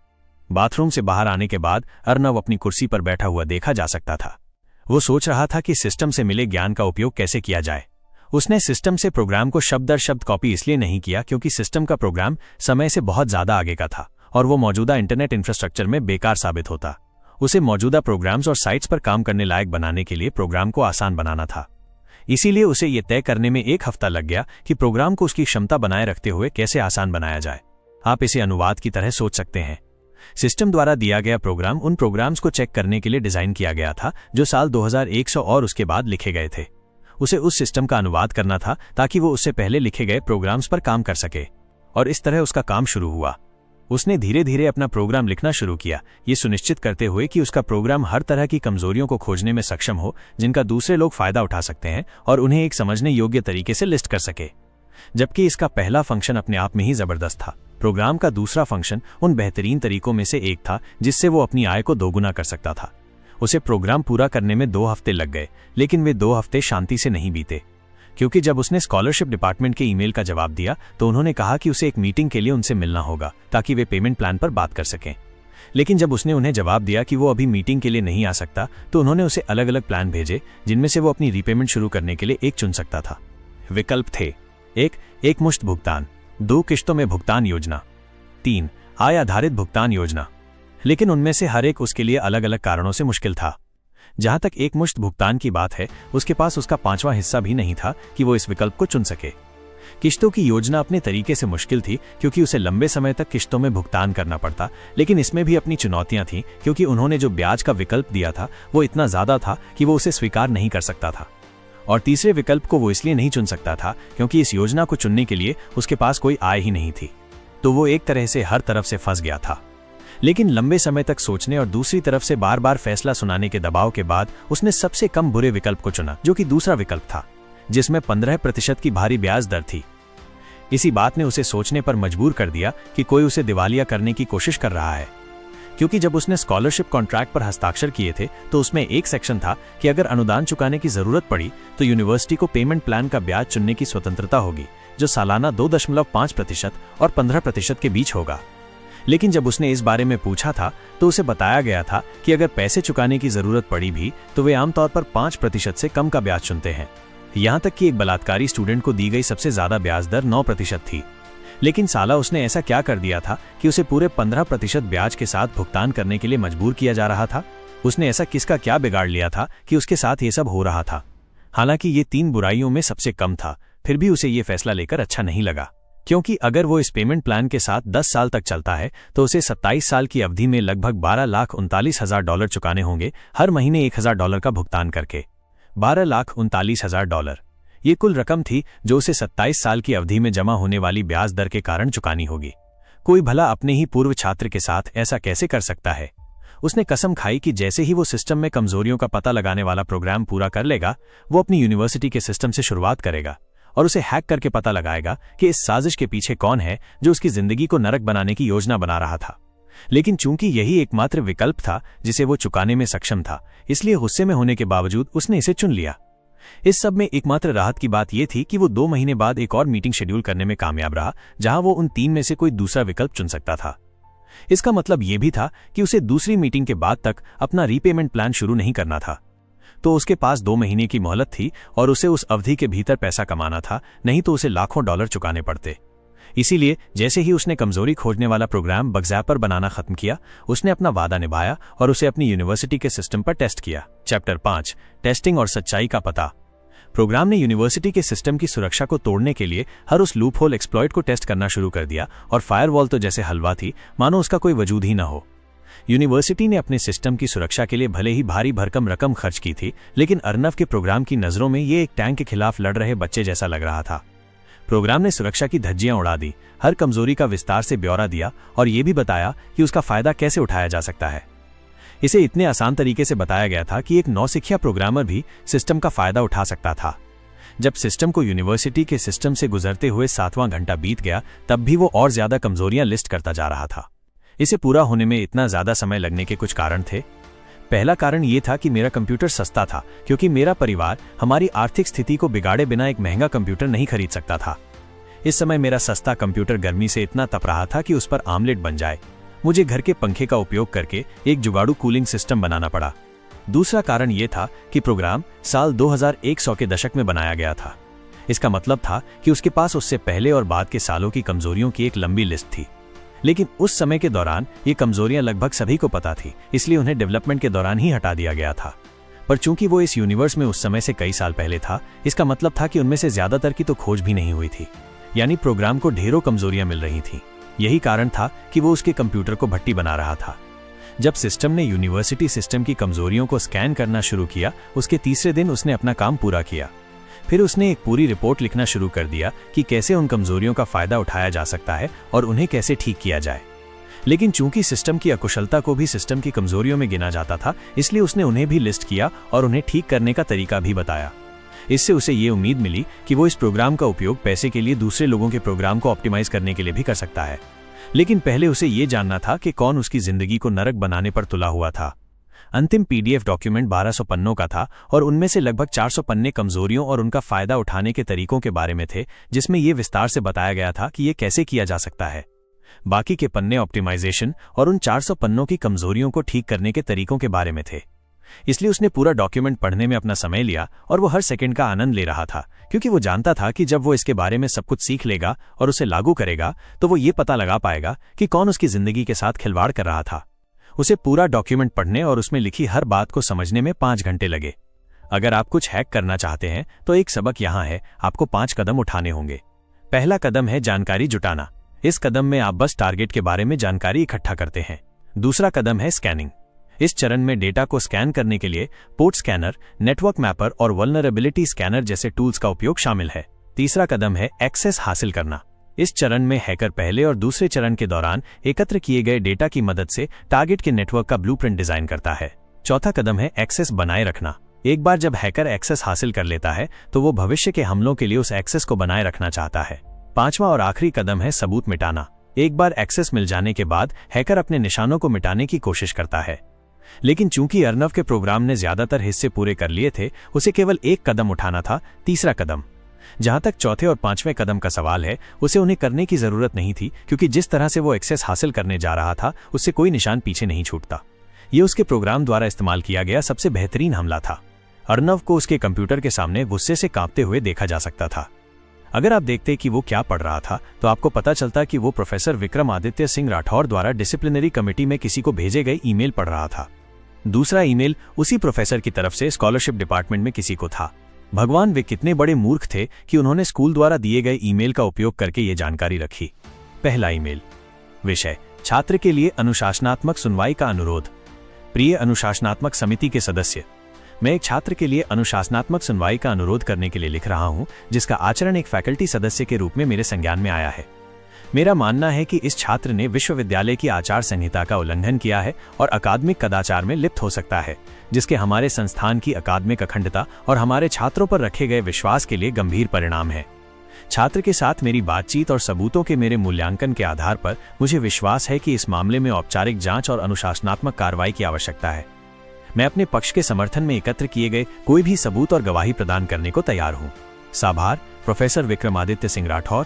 बाथरूम से बाहर आने के बाद अर्नव अपनी कुर्सी पर बैठा हुआ देखा जा सकता था। वो सोच रहा था कि सिस्टम से मिले ज्ञान का उपयोग कैसे किया जाए। उसने सिस्टम से प्रोग्राम को शब्द दर शब्द कॉपी इसलिए नहीं किया क्योंकि सिस्टम का प्रोग्राम समय से बहुत ज्यादा आगे का था और वो मौजूदा इंटरनेट इंफ्रास्ट्रक्चर में बेकार साबित होता। उसे मौजूदा प्रोग्राम्स और साइट्स पर काम करने लायक बनाने के लिए प्रोग्राम को आसान बनाना था। इसीलिए उसे यह तय करने में 1 हफ्ता लग गया कि प्रोग्राम को उसकी क्षमता बनाए रखते हुए कैसे आसान बनाया जाए। आप इसे अनुवाद की तरह सोच सकते हैं। सिस्टम द्वारा दिया गया प्रोग्राम उन प्रोग्राम्स को चेक करने के लिए डिजाइन किया गया था जो साल 2100 और उसके बाद लिखे गए थे। उसे उस सिस्टम का अनुवाद करना था ताकि वो उससे पहले लिखे गए प्रोग्राम्स पर काम कर सके, और इस तरह उसका काम शुरू हुआ। उसने धीरे धीरे अपना प्रोग्राम लिखना शुरू किया, ये सुनिश्चित करते हुए कि उसका प्रोग्राम हर तरह की कमजोरियों को खोजने में सक्षम हो जिनका दूसरे लोग फायदा उठा सकते हैं और उन्हें एक समझने योग्य तरीके से लिस्ट कर सके। जबकि इसका पहला फंक्शन अपने आप में ही जबरदस्त था, प्रोग्राम का दूसरा फंक्शन उन बेहतरीन तरीकों में से एक था जिससे वो अपनी आय को दोगुना कर सकता था। उसे प्रोग्राम पूरा करने में 2 हफ्ते लग गए, लेकिन वे 2 हफ्ते शांति से नहीं बीते, क्योंकि जब उसने स्कॉलरशिप डिपार्टमेंट के ईमेल का जवाब दिया तो उन्होंने कहा कि उसे एक मीटिंग के लिए उनसे मिलना होगा ताकि वे पेमेंट प्लान पर बात कर सकें। लेकिन जब उसने उन्हें जवाब दिया कि वो अभी मीटिंग के लिए नहीं आ सकता तो उन्होंने उसे अलग अलग प्लान भेजे जिनमें से वो अपनी रीपेमेंट शुरू करने के लिए एक चुन सकता था। विकल्प थे: 1. एकमुश्त भुगतान, 2. किश्तों में भुगतान योजना, 3. आय आधारित भुगतान योजना। लेकिन उनमें से हर एक उसके लिए अलग अलग कारणों से मुश्किल था। जहां तक एकमुश्त भुगतान की बात है, उसके पास उसका 5वां हिस्सा भी नहीं था कि वो इस विकल्प को चुन सके। किश्तों की योजना अपने तरीके से मुश्किल थी क्योंकि उसे लंबे समय तक किश्तों में भुगतान करना पड़ता, लेकिन इसमें भी अपनी चुनौतियां थीं क्योंकि उन्होंने जो ब्याज का विकल्प दिया था वो इतना ज्यादा था कि वो उसे स्वीकार नहीं कर सकता था। और तीसरे विकल्प को वो इसलिए नहीं चुन सकता था क्योंकि इस योजना को चुनने के लिए उसके पास कोई आय ही नहीं थी। तो वो एक तरह से हर तरफ से फंस गया था। लेकिन लंबे समय तक सोचने और दूसरी तरफ से बार बार फैसला सुनाने के दबाव के बाद उसने सबसे कम बुरे विकल्प को चुना, जो कि दूसरा विकल्प था, जिसमें 15% की भारी ब्याज दर थी। इसी बात ने उसे सोचने पर मजबूर कर दिया कि कोई उसे दिवालिया करने की कोशिश कर रहा है, क्योंकि जब उसने स्कॉलरशिप कॉन्ट्रैक्ट पर हस्ताक्षर किए थे तो उसमें एक सेक्शन था कि अगर अनुदान चुकाने की जरूरत पड़ी तो यूनिवर्सिटी को पेमेंट प्लान का ब्याज चुनने की स्वतंत्रता होगी, जो सालाना 2.5% और 15% के बीच होगा। लेकिन जब उसने इस बारे में पूछा था तो उसे बताया गया था कि अगर पैसे चुकाने की जरूरत पड़ी भी तो वे आमतौर पर 5% से कम का ब्याज चुनते हैं। यहां तक कि एक बलात्कारी स्टूडेंट को दी गई सबसे ज्यादा ब्याज दर 9% थी। लेकिन साला उसने ऐसा क्या कर दिया था कि उसे पूरे 15% ब्याज के साथ भुगतान करने के लिए मजबूर किया जा रहा था? उसने ऐसा किसका क्या बिगाड़ लिया था कि उसके साथ ये सब हो रहा था? हालांकि ये 3 बुराइयों में सबसे कम था, फिर भी उसे ये फैसला लेकर अच्छा नहीं लगा, क्योंकि अगर वो इस पेमेंट प्लान के साथ 10 साल तक चलता है तो उसे 27 साल की अवधि में लगभग $12,39,000 चुकाने होंगे, हर महीने $1,000 का भुगतान करके। $12,39,000 ये कुल रकम थी जो उसे 27 साल की अवधि में जमा होने वाली ब्याज दर के कारण चुकानी होगी। कोई भला अपने ही पूर्व छात्र के साथ ऐसा कैसे कर सकता है? उसने कसम खाई कि जैसे ही वो सिस्टम में कमजोरियों का पता लगाने वाला प्रोग्राम पूरा कर लेगा, वो अपनी यूनिवर्सिटी के सिस्टम से शुरुआत करेगा और उसे हैक करके पता लगाएगा कि इस साजिश के पीछे कौन है जो उसकी जिंदगी को नरक बनाने की योजना बना रहा था। लेकिन चूंकि यही एकमात्र विकल्प था जिसे वो चुकाने में सक्षम था, इसलिए गुस्से में होने के बावजूद उसने इसे चुन लिया। इस सब में एकमात्र राहत की बात यह थी कि वो 2 महीने बाद एक और मीटिंग शेड्यूल करने में कामयाब रहा, जहां वो उन 3 में से कोई दूसरा विकल्प चुन सकता था। इसका मतलब यह भी था कि उसे दूसरी मीटिंग के बाद तक अपना रीपेमेंट प्लान शुरू नहीं करना था। तो उसके पास 2 महीने की मोहलत थी और उसे उस अवधि के भीतर पैसा कमाना था, नहीं तो उसे लाखों डॉलर चुकाने पड़ते। इसीलिए जैसे ही उसने कमजोरी खोजने वाला प्रोग्राम बगज़ैपर बनाना खत्म किया, उसने अपना वादा निभाया और उसे अपनी यूनिवर्सिटी के सिस्टम पर टेस्ट किया। चैप्टर 5, टेस्टिंग और सच्चाई का पता। प्रोग्राम ने यूनिवर्सिटी के सिस्टम की सुरक्षा को तोड़ने के लिए हर उस लूपहोल एक्सप्लॉइट को टेस्ट करना शुरू कर दिया, और फायरवॉल तो जैसे हलवा थी, मानो उसका कोई वजूद ही न हो। यूनिवर्सिटी ने अपने सिस्टम की सुरक्षा के लिए भले ही भारी भरकम रकम खर्च की थी, लेकिन अर्नव के प्रोग्राम की नजरों में ये एक टैंक के खिलाफ लड़ रहे बच्चे जैसा लग रहा था। प्रोग्राम ने सुरक्षा की धज्जियां उड़ा दी, हर कमजोरी का विस्तार से ब्यौरा दिया और ये भी बताया कि उसका फायदा कैसे उठाया जा सकता है। इसे इतने आसान तरीके से बताया गया था कि एक नौसिखिया प्रोग्रामर भी सिस्टम का फायदा उठा सकता था। जब सिस्टम को यूनिवर्सिटी के सिस्टम से गुजरते हुए 7वां घंटा बीत गया, तब भी वो और ज्यादा कमजोरियां लिस्ट करता जा रहा था। इसे पूरा होने में इतना ज्यादा समय लगने के कुछ कारण थे। पहला कारण यह था कि मेरा कंप्यूटर सस्ता था, क्योंकि मेरा परिवार हमारी आर्थिक स्थिति को बिगाड़े बिना एक महंगा कंप्यूटर नहीं खरीद सकता था। इस समय मेरा सस्ता कंप्यूटर गर्मी से इतना तप रहा था कि उस पर आमलेट बन जाए। मुझे घर के पंखे का उपयोग करके एक जुगाड़ू कूलिंग सिस्टम बनाना पड़ा। दूसरा कारण यह था कि प्रोग्राम साल 2100 के दशक में बनाया गया था। इसका मतलब था कि उसके पास उससे पहले और बाद के सालों की कमजोरियों की एक लंबी लिस्ट थी। लेकिन उस समय के दौरान ये कमजोरियां लगभग सभी को पता थी, इसलिए उन्हें डेवलपमेंट के दौरान ही हटा दिया गया था। पर चूंकि वो इस यूनिवर्स में उस समय से कई साल पहले था, इसका मतलब था कि उनमें से ज्यादातर की तो खोज भी नहीं हुई थी, यानी प्रोग्राम को ढेरों कमजोरियां मिल रही थी। यही कारण था कि वो उसके कंप्यूटर को भट्टी बना रहा था। जब सिस्टम ने यूनिवर्सिटी सिस्टम की कमजोरियों को स्कैन करना शुरू किया, उसके तीसरे दिन उसने अपना काम पूरा किया। फिर उसने एक पूरी रिपोर्ट लिखना शुरू कर दिया कि कैसे उन कमजोरियों का फायदा उठाया जा सकता है और उन्हें कैसे ठीक किया जाए। लेकिन चूंकि सिस्टम की अकुशलता को भी सिस्टम की कमजोरियों में गिना जाता था, इसलिए उसने उन्हें भी लिस्ट किया और उन्हें ठीक करने का तरीका भी बताया। इससे उसे ये उम्मीद मिली कि वो इस प्रोग्राम का उपयोग पैसे के लिए दूसरे लोगों के प्रोग्राम को ऑप्टिमाइज करने के लिए भी कर सकता है। लेकिन पहले उसे ये जानना था कि कौन उसकी जिंदगी को नरक बनाने पर तुला हुआ था। अंतिम पीडीएफ डॉक्यूमेंट 1200 पन्नों का था और उनमें से लगभग 400 पन्ने कमजोरियों और उनका फायदा उठाने के तरीकों के बारे में थे, जिसमें यह विस्तार से बताया गया था कि यह कैसे किया जा सकता है। बाकी के पन्ने ऑप्टिमाइजेशन और उन 400 पन्नों की कमजोरियों को ठीक करने के तरीकों के बारे में थे। इसलिए उसने पूरा डॉक्यूमेंट पढ़ने में अपना समय लिया और वो हर सेकंड का आनंद ले रहा था, क्योंकि वो जानता था कि जब वो इसके बारे में सब कुछ सीख लेगा और उसे लागू करेगा तो वो ये पता लगा पाएगा कि कौन उसकी जिंदगी के साथ खिलवाड़ कर रहा था। उसे पूरा डॉक्यूमेंट पढ़ने और उसमें लिखी हर बात को समझने में 5 घंटे लगे। अगर आप कुछ हैक करना चाहते हैं तो एक सबक यहाँ है, आपको 5 कदम उठाने होंगे। पहला कदम है जानकारी जुटाना। इस कदम में आप बस टारगेट के बारे में जानकारी इकट्ठा करते हैं। दूसरा कदम है स्कैनिंग। इस चरण में डेटा को स्कैन करने के लिए पोर्ट स्कैनर, नेटवर्क मैपर और वल्नरेबिलिटी स्कैनर जैसे टूल्स का उपयोग शामिल है। तीसरा कदम है एक्सेस हासिल करना। इस चरण में हैकर पहले और दूसरे चरण के दौरान एकत्र किए गए डेटा की मदद से टारगेट के नेटवर्क का ब्लूप्रिंट डिजाइन करता है। चौथा कदम है एक्सेस बनाए रखना। एक बार जब हैकर एक्सेस हासिल कर लेता है तो वो भविष्य के हमलों के लिए उस एक्सेस को बनाए रखना चाहता है। पांचवा और आखिरी कदम है सबूत मिटाना। एक बार एक्सेस मिल जाने के बाद हैकर अपने निशानों को मिटाने की कोशिश करता है। लेकिन चूंकि अर्नव के प्रोग्राम ने ज्यादातर हिस्से पूरे कर लिए थे, उसे केवल एक कदम उठाना था, तीसरा कदम। जहां तक चौथे और पांचवें कदम का सवाल है, उसे उन्हें करने की जरूरत नहीं थी, क्योंकि जिस तरह से वो एक्सेस हासिल करने जा रहा था उससे कोई निशान पीछे नहीं छूटता। ये उसके प्रोग्राम द्वारा इस्तेमाल किया गया सबसे बेहतरीन हमला था। अर्नव को उसके कंप्यूटर के सामने गुस्से से कांपते हुए देखा जा सकता था। अगर आप देखते कि वो क्या पढ़ रहा था तो आपको पता चलता कि वो प्रोफेसर विक्रमादित्य सिंह राठौर द्वारा डिसिप्लिनरी कमेटी में किसी को भेजे गए ईमेल पढ़ रहा था। दूसरा ईमेल उसी प्रोफेसर की तरफ से स्कॉलरशिप डिपार्टमेंट में किसी को था। भगवान, वे कितने बड़े मूर्ख थे कि उन्होंने स्कूल द्वारा दिए गए ईमेल का उपयोग करके ये जानकारी रखी। पहला ईमेल। विषय: छात्र के लिए अनुशासनात्मक सुनवाई का अनुरोध। प्रिय अनुशासनात्मक समिति के सदस्य, मैं एक छात्र के लिए अनुशासनात्मक सुनवाई का अनुरोध करने के लिए लिख रहा हूं, जिसका आचरण एक फैकल्टी सदस्य के रूप में मेरे संज्ञान में आया है। मेरा मानना है कि इस छात्र ने विश्वविद्यालय की आचार संहिता का उल्लंघन किया है और अकादमिक कदाचार में लिप्त हो सकता है, जिसके हमारे संस्थान की अकादमिक अखंडता और हमारे छात्रों पर रखे गए विश्वास के लिए गंभीर परिणाम है। छात्र के साथ मेरी बातचीत और सबूतों के मेरे मूल्यांकन के आधार पर मुझे विश्वास है कि इस मामले में औपचारिक जांच और अनुशासनात्मक कार्रवाई की आवश्यकता है। मैं अपने पक्ष के समर्थन में एकत्र किए गए कोई भी सबूत और गवाही प्रदान करने को तैयार हूं। साभार, प्रोफेसर विक्रमादित्य सिंह राठौर।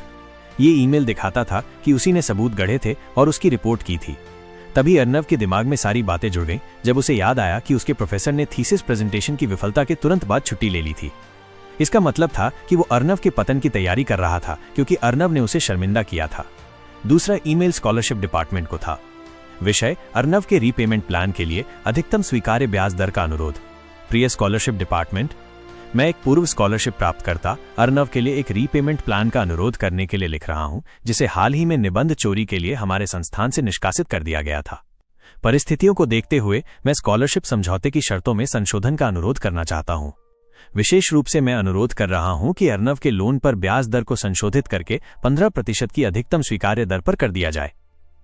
ये ईमेल दिखाता था कि उसी ने सबूत गढ़े थे और उसकी रिपोर्ट की थी। तभी अर्नव के दिमाग में सारी बातें जुड़ गईं जब उसे याद आया कि उसके प्रोफेसर ने थीसिस प्रेजेंटेशन की विफलता के तुरंत बाद छुट्टी ले ली थी। इसका मतलब था कि वो अर्नव के पतन की तैयारी कर रहा था, क्योंकि अर्नव ने उसे शर्मिंदा किया था। दूसरा ईमेल स्कॉलरशिप डिपार्टमेंट को था। विषय: अर्नव के रीपेमेंट प्लान के लिए अधिकतम स्वीकार्य ब्याज दर का अनुरोध। प्रिय स्कॉलरशिप डिपार्टमेंट, मैं एक पूर्व स्कॉलरशिप प्राप्तकर्ता अर्नव के लिए एक रीपेमेंट प्लान का अनुरोध करने के लिए लिख रहा हूं, जिसे हाल ही में निबंध चोरी के लिए हमारे संस्थान से निष्कासित कर दिया गया था। परिस्थितियों को देखते हुए मैं स्कॉलरशिप समझौते की शर्तों में संशोधन का अनुरोध करना चाहता हूं। विशेष रूप से मैं अनुरोध कर रहा हूं कि अर्नव के लोन पर ब्याज दर को संशोधित करके 15% की अधिकतम स्वीकार्य दर पर कर दिया जाए।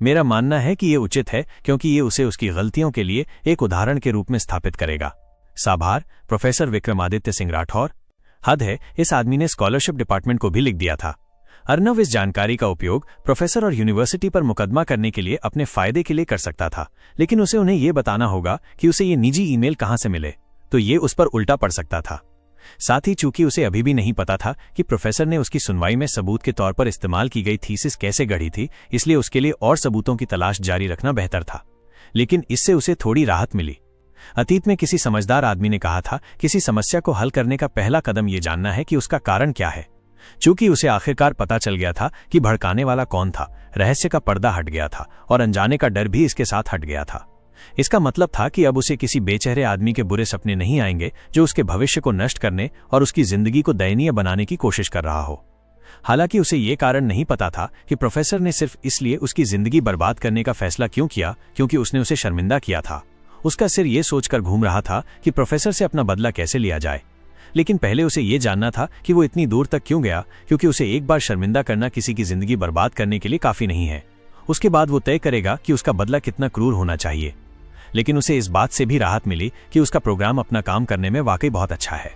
मेरा मानना है कि ये उचित है, क्योंकि ये उसे उसकी गलतियों के लिए एक उदाहरण के रूप में स्थापित करेगा। साभार, प्रोफेसर विक्रमादित्य सिंह राठौर। हद है, इस आदमी ने स्कॉलरशिप डिपार्टमेंट को भी लिख दिया था। अर्नव इस जानकारी का उपयोग प्रोफेसर और यूनिवर्सिटी पर मुकदमा करने के लिए अपने फायदे के लिए कर सकता था, लेकिन उसे उन्हें यह बताना होगा कि उसे ये निजी ईमेल कहां से मिले, तो ये उस पर उल्टा पड़ सकता था। साथ ही चूंकि उसे अभी भी नहीं पता था कि प्रोफेसर ने उसकी सुनवाई में सबूत के तौर पर इस्तेमाल की गई थीसिस कैसे गढ़ी थी, इसलिए उसके लिए और सबूतों की तलाश जारी रखना बेहतर था। लेकिन इससे उसे थोड़ी राहत मिली। अतीत में किसी समझदार आदमी ने कहा था, किसी समस्या को हल करने का पहला कदम यह जानना है कि उसका कारण क्या है। चूंकि उसे आखिरकार पता चल गया था कि भड़काने वाला कौन था, रहस्य का पर्दा हट गया था और अनजाने का डर भी इसके साथ हट गया था। इसका मतलब था कि अब उसे किसी बेचेहरे आदमी के बुरे सपने नहीं आएंगे जो उसके भविष्य को नष्ट करने और उसकी जिंदगी को दयनीय बनाने की कोशिश कर रहा हो। हालांकि उसे यह कारण नहीं पता था कि प्रोफेसर ने सिर्फ इसलिए उसकी जिंदगी बर्बाद करने का फैसला क्यों किया, क्योंकि उसने उसे शर्मिंदा किया था। उसका सिर यह सोचकर घूम रहा था कि प्रोफेसर से अपना बदला कैसे लिया जाए। लेकिन पहले उसे यह जानना था कि वो इतनी दूर तक क्यों गया, क्योंकि उसे एक बार शर्मिंदा करना किसी की जिंदगी बर्बाद करने के लिए काफी नहीं है। उसके बाद वो तय करेगा कि उसका बदला कितना क्रूर होना चाहिए। लेकिन उसे इस बात से भी राहत मिली कि उसका प्रोग्राम अपना काम करने में वाकई बहुत अच्छा है।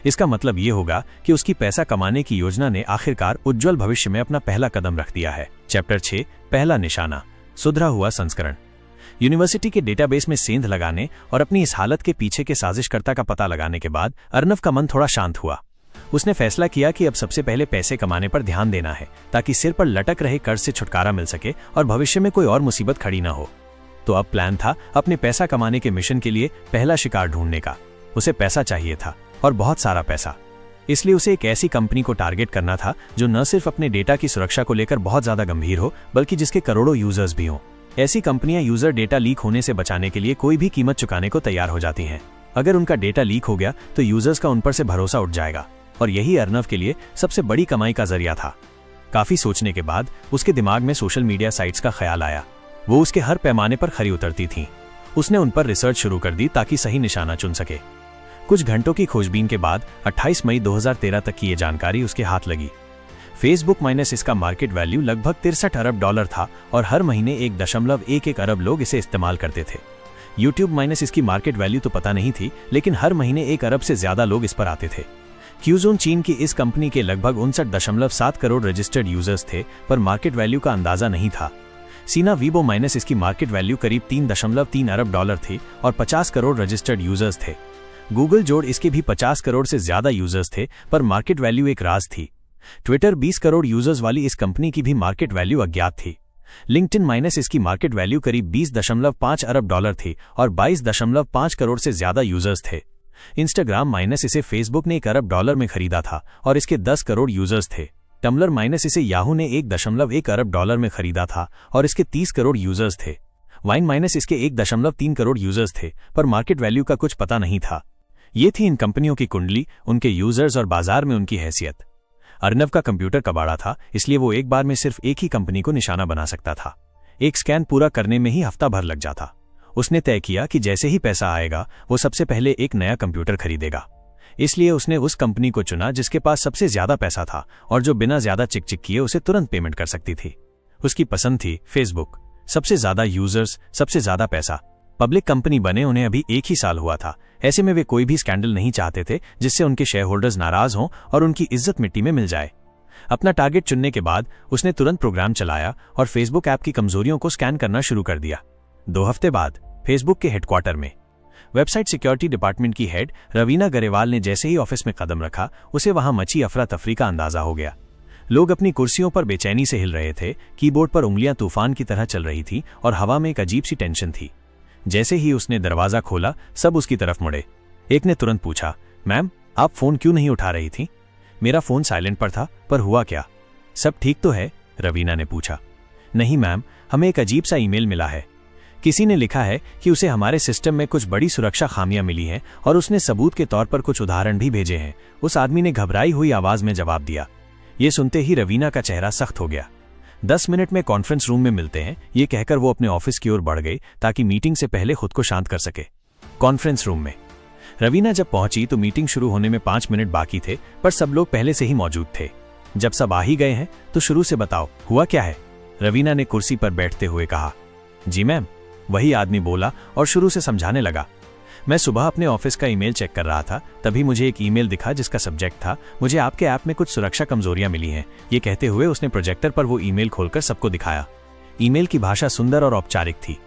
इसका मतलब ये होगा कि उसकी पैसा कमाने की योजना ने आखिरकार उज्जवल भविष्य में अपना पहला कदम रख दिया है। चैप्टर 6, पहला निशाना, सुधरा हुआ संस्करण। यूनिवर्सिटी के डेटाबेस में सेंध लगाने और अपनी इस हालत के पीछे के साजिशकर्ता का पता लगाने के बाद अर्नव का मन थोड़ा शांत हुआ। उसने फैसला किया कि अब सबसे पहले पैसे कमाने पर ध्यान देना है, ताकि सिर पर लटक रहे कर्ज से छुटकारा मिल सके और भविष्य में कोई और मुसीबत खड़ी ना हो। तो अब प्लान था अपने पैसा कमाने के मिशन के लिए पहला शिकार ढूंढने का। उसे पैसा चाहिए था, और बहुत सारा पैसा। इसलिए उसे एक ऐसी कंपनी को टारगेट करना था जो न सिर्फ अपने डेटा की सुरक्षा को लेकर बहुत ज्यादा गंभीर हो, बल्कि जिसके करोड़ों यूजर्स भी हों। ऐसी कंपनियां यूजर डेटा लीक होने से बचाने के लिए कोई भी कीमत चुकाने को तैयार हो जाती हैं। अगर उनका डेटा लीक हो गया तो यूजर्स का उन पर से भरोसा उठ जाएगा, और यही अर्नव के लिए सबसे बड़ी कमाई का जरिया था। काफी सोचने के बाद उसके दिमाग में सोशल मीडिया साइट्स का ख्याल आया। वो उसके हर पैमाने पर खरी उतरती थीं। उसने उन पर रिसर्च शुरू कर दी ताकि सही निशाना चुन सके। कुछ घंटों की खोजबीन के बाद 28 मई 2013 तक की ये जानकारी उसके हाथ लगी। फेसबुक माइनस इसका मार्केट वैल्यू लगभग 63 अरब डॉलर था, और हर महीने 1.11 अरब लोग इसे इस्तेमाल करते थे। यूट्यूब माइनस इसकी मार्केट वैल्यू तो पता नहीं थी, लेकिन हर महीने 1 अरब से ज्यादा लोग इस पर आते थे। क्यूजोन चीन की इस कंपनी के लगभग 59.7 करोड़ रजिस्टर्ड यूजर्स थे, पर मार्केट वैल्यू का अंदाजा नहीं था। सीना वीबो माइनस इसकी मार्केट वैल्यू करीब 3.3 अरब डॉलर थी और 50 करोड़ रजिस्टर्ड यूजर्स थे। गूगल जोड़ इसके भी 50 करोड़ से ज्यादा यूजर्स थे, पर मार्केट वैल्यू एक राज थी। ट्विटर 20 करोड़ यूजर्स वाली इस कंपनी की भी मार्केट वैल्यू अज्ञात थी। लिंक्डइन माइनस इसकी मार्केट वैल्यू करीब 20.5 अरब डॉलर थी और 22.5 करोड़ से ज्यादा यूजर्स थे। इंस्टाग्राम माइनस इसे फेसबुक ने 1 अरब डॉलर में खरीदा था और इसके 10 करोड़ यूजर्स थे। टम्बलर माइनस इसे याहू ने 1.1 अरब डॉलर में खरीदा था और इसके 30 करोड़ यूजर्स थे। वाइन माइनस इसके 1.3 करोड़ यूजर्स थे, पर मार्केट वैल्यू का कुछ पता नहीं था। ये थी इन कंपनियों की कुंडली, उनके यूजर्स और बाजार में उनकी हैसियत। अर्नव का कंप्यूटर कबाड़ा था, इसलिए वो एक बार में सिर्फ एक ही कंपनी को निशाना बना सकता था। एक स्कैन पूरा करने में ही हफ्ता भर लग जाता। उसने तय किया कि जैसे ही पैसा आएगा वो सबसे पहले एक नया कंप्यूटर खरीदेगा। इसलिए उसने उस कंपनी को चुना जिसके पास सबसे ज्यादा पैसा था और जो बिना ज्यादा चिक किए उसे तुरंत पेमेंट कर सकती थी। उसकी पसंद थी फेसबुक। सबसे ज्यादा यूजर्स, सबसे ज्यादा पैसा। पब्लिक कंपनी बने उन्हें अभी 1 ही साल हुआ था। ऐसे में वे कोई भी स्कैंडल नहीं चाहते थे जिससे उनके शेयर होल्डर्स नाराज हों और उनकी इज्जत मिट्टी में मिल जाए। अपना टारगेट चुनने के बाद उसने तुरंत प्रोग्राम चलाया और फेसबुक ऐप की कमजोरियों को स्कैन करना शुरू कर दिया। 2 हफ्ते बाद फेसबुक के हेडक्वार्टर में वेबसाइट सिक्योरिटी डिपार्टमेंट की हेड रवीना गरेवाल ने जैसे ही ऑफिस में कदम रखा, उसे वहां मची अफरा तफरी का अंदाजा हो गया। लोग अपनी कुर्सियों पर बेचैनी से हिल रहे थे, कीबोर्ड पर उंगलियां तूफान की तरह चल रही थी और हवा में एक अजीब सी टेंशन थी। जैसे ही उसने दरवाजा खोला, सब उसकी तरफ मुड़े। एक ने तुरंत पूछा, मैम आप फोन क्यों नहीं उठा रही थी? मेरा फोन साइलेंट पर था, पर हुआ क्या? सब ठीक तो है? रवीना ने पूछा। नहीं मैम, हमें एक अजीब सा ईमेल मिला है। किसी ने लिखा है कि उसे हमारे सिस्टम में कुछ बड़ी सुरक्षा खामियां मिली हैं और उसने सबूत के तौर पर कुछ उदाहरण भी भेजे हैं। उस आदमी ने घबराई हुई आवाज में जवाब दिया। ये सुनते ही रवीना का चेहरा सख्त हो गया। 10 मिनट में कॉन्फ्रेंस रूम में मिलते हैं, ये कहकर वो अपने ऑफिस की ओर बढ़ गई ताकि मीटिंग से पहले खुद को शांत कर सके। कॉन्फ्रेंस रूम में रवीना जब पहुंची तो मीटिंग शुरू होने में 5 मिनट बाकी थे, पर सब लोग पहले से ही मौजूद थे। जब सब आ ही गए हैं तो शुरू से बताओ, हुआ क्या है? रवीना ने कुर्सी पर बैठते हुए कहा। जी मैम, वही आदमी बोला और शुरू से समझाने लगा। मैं सुबह अपने ऑफिस का ईमेल चेक कर रहा था, तभी मुझे एक ईमेल दिखा जिसका सब्जेक्ट था, मुझे आपके ऐप में कुछ सुरक्षा कमजोरियां मिली हैं। ये कहते हुए उसने प्रोजेक्टर पर वो ईमेल खोलकर सबको दिखाया। ईमेल की भाषा सुंदर और औपचारिक थी।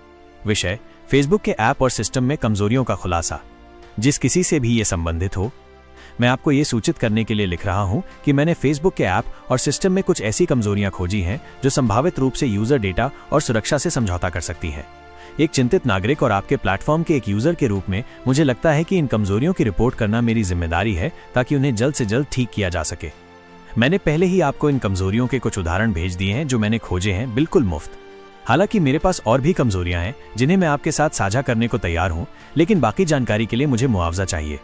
विषय, फेसबुक के ऐप और सिस्टम में कमजोरियों का खुलासा। जिस किसी से भी ये संबंधित हो, मैं आपको ये सूचित करने के लिए लिख रहा हूं कि मैंने फेसबुक के ऐप और सिस्टम में कुछ ऐसी कमजोरियां खोजी हैं जो संभावित रूप से यूजर डेटा और सुरक्षा से समझौता कर सकती हैं। एक चिंतित नागरिक और आपके प्लेटफॉर्म के एक यूजर के रूप में मुझे लगता है कि इन कमजोरियों की रिपोर्ट करना मेरी जिम्मेदारी है ताकि उन्हें जल्द से जल्द ठीक किया जा सके। मैंने पहले ही आपको इन कमजोरियों के कुछ उदाहरण भेज दिए हैं जो मैंने खोजे हैं, बिल्कुल मुफ्त। हालांकि मेरे पास और भी कमजोरियां हैं जिन्हें मैं आपके साथ साझा करने को तैयार हूं, लेकिन बाकी जानकारी के लिए मुझे मुआवजा चाहिए।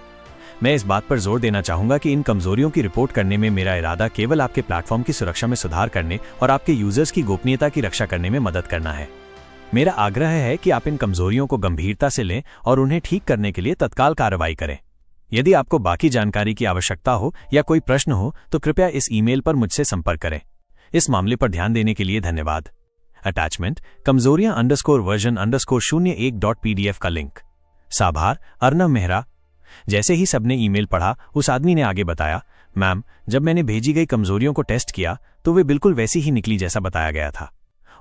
मैं इस बात पर जोर देना चाहूंगा कि इन कमजोरियों की रिपोर्ट करने में मेरा इरादा केवल आपके प्लेटफॉर्म की सुरक्षा में सुधार करने और आपके यूजर्स की गोपनीयता की रक्षा करने में मदद करना है। मेरा आग्रह है कि आप इन कमजोरियों को गंभीरता से लें और उन्हें ठीक करने के लिए तत्काल कार्रवाई करें। यदि आपको बाकी जानकारी की आवश्यकता हो या कोई प्रश्न हो तो कृपया इस ईमेल पर मुझसे संपर्क करें। इस मामले पर ध्यान देने के लिए धन्यवाद। अटैचमेंट कमजोरियां _वर्जन_01.pdf का लिंक। साभार अर्नव मेहरा। जैसे ही सबने ईमेल पढ़ा, उस आदमी ने आगे बताया, मैम, जब मैंने भेजी गई कमजोरियों को टेस्ट किया तो वे बिल्कुल वैसी ही निकली जैसा बताया गया था,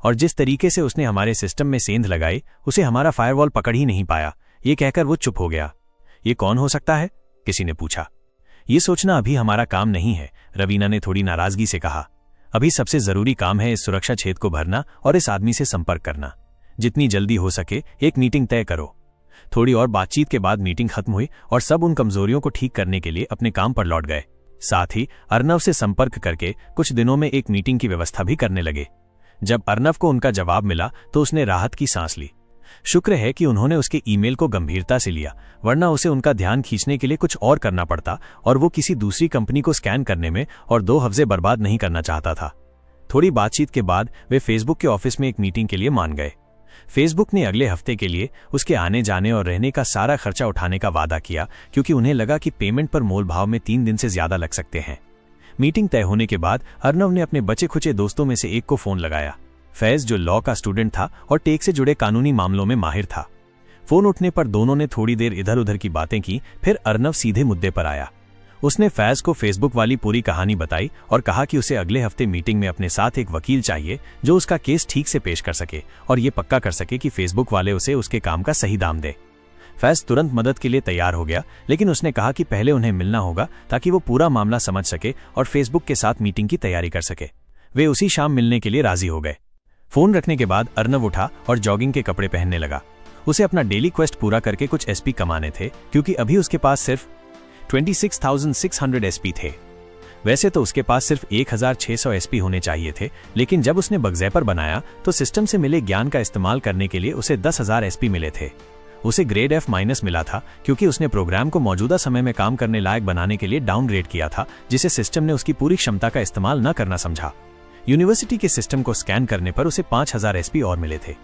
और जिस तरीके से उसने हमारे सिस्टम में सेंध लगाई उसे हमारा फायरवॉल पकड़ ही नहीं पाया। ये कहकर वो चुप हो गया। ये कौन हो सकता है? किसी ने पूछा। ये सोचना अभी हमारा काम नहीं है, रवीना ने थोड़ी नाराजगी से कहा। अभी सबसे जरूरी काम है इस सुरक्षा छेद को भरना और इस आदमी से संपर्क करना। जितनी जल्दी हो सके एक मीटिंग तय करो। थोड़ी और बातचीत के बाद मीटिंग खत्म हुई और सब उन कमजोरियों को ठीक करने के लिए अपने काम पर लौट गए। साथ ही अर्नव से संपर्क करके कुछ दिनों में एक मीटिंग की व्यवस्था भी करने लगे। जब अर्नव को उनका जवाब मिला तो उसने राहत की सांस ली। शुक्र है कि उन्होंने उसके ईमेल को गंभीरता से लिया, वरना उसे उनका ध्यान खींचने के लिए कुछ और करना पड़ता और वो किसी दूसरी कंपनी को स्कैन करने में और 2 हफ्ते बर्बाद नहीं करना चाहता था। थोड़ी बातचीत के बाद वे फेसबुक के ऑफिस में एक मीटिंग के लिए मान गए। फेसबुक ने अगले हफ्ते के लिए उसके आने जाने और रहने का सारा खर्चा उठाने का वादा किया, क्योंकि उन्हें लगा कि पेमेंट पर मोल भाव में 3 दिन से ज्यादा लग सकते हैं। मीटिंग तय होने के बाद अर्नव ने अपने बचे खुचे दोस्तों में से एक को फोन लगाया। फैज, जो लॉ का स्टूडेंट था और टेक से जुड़े कानूनी मामलों में माहिर था। फोन उठने पर दोनों ने थोड़ी देर इधर उधर की बातें की, फिर अर्नव सीधे मुद्दे पर आया। उसने फैज को फेसबुक वाली पूरी कहानी बताई और कहा कि उसे अगले हफ्ते मीटिंग में अपने साथ एक वकील चाहिए जो उसका केस ठीक से पेश कर सके और ये पक्का कर सके कि फेसबुक वाले उसे उसके काम का सही दाम दे। फैज तुरंत मदद के लिए तैयार हो गया, लेकिन उसने कहा कि पहले उन्हें मिलना होगा ताकि वो पूरा मामला समझ सके और फेसबुक के साथ मीटिंग की तैयारी कर सके। वे उसी शाम मिलने के लिए राजी हो गए। फोन रखने के बाद अर्नव उठा और जॉगिंग के कपड़े पहनने लगा। उसे अपना डेली क्वेस्ट पूरा करके कुछ एसपी कमाने थे, क्योंकि अभी उसके पास सिर्फ 26,600 एसपी थे। वैसे तो उसके पास सिर्फ 1,600 एसपी होने चाहिए थे, लेकिन जब उसने बगजैपर बनाया तो सिस्टम से मिले ज्ञान का इस्तेमाल करने के लिए उसे 10,000 एसपी मिले थे। उसे ग्रेड F- मिला था, क्योंकि उसने प्रोग्राम को मौजूदा समय में काम करने लायक बनाने के लिए डाउनग्रेड किया था, जिसे सिस्टम ने उसकी पूरी क्षमता का इस्तेमाल न करना समझा। यूनिवर्सिटी के सिस्टम को स्कैन करने पर उसे 5,000 एसपी और मिले थे,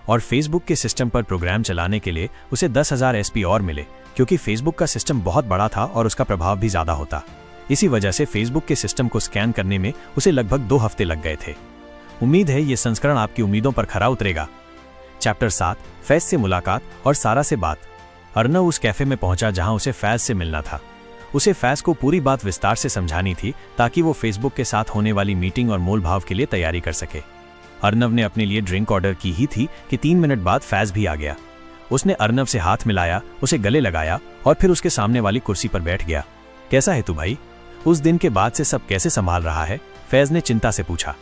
और फेसबुक के सिस्टम पर प्रोग्राम चलाने के लिए उसे 10,000 एसपी और मिले, क्योंकि फेसबुक का सिस्टम बहुत बड़ा था और उसका प्रभाव भी ज्यादा होता। इसी वजह से फेसबुक के सिस्टम को स्कैन करने में उसे लगभग 2 हफ्ते लग गए थे। उम्मीद है ये संस्करण आपकी उम्मीदों पर खरा उतरेगा। चैप्टर 7, फैज से मुलाकात और सारा से बात। अर्नव उस कैफे में पहुंचा जहां उसे फैज से मिलना था। उसे फैज को पूरी बात विस्तार से समझानी थी ताकि वो फेसबुक के साथ होने वाली मीटिंग और मोल भाव के लिए तैयारी कर सके। अर्नव ने अपने लिए ड्रिंक ऑर्डर की ही थी कि 3 मिनट बाद फैज भी आ गया। उसने अर्नव से हाथ मिलाया, उसे गले लगाया और फिर उसके सामने वाली कुर्सी पर बैठ गया। कैसा है तू भाई? उस दिन के बाद से सब कैसे संभाल रहा है? फैज ने चिंता से पूछा।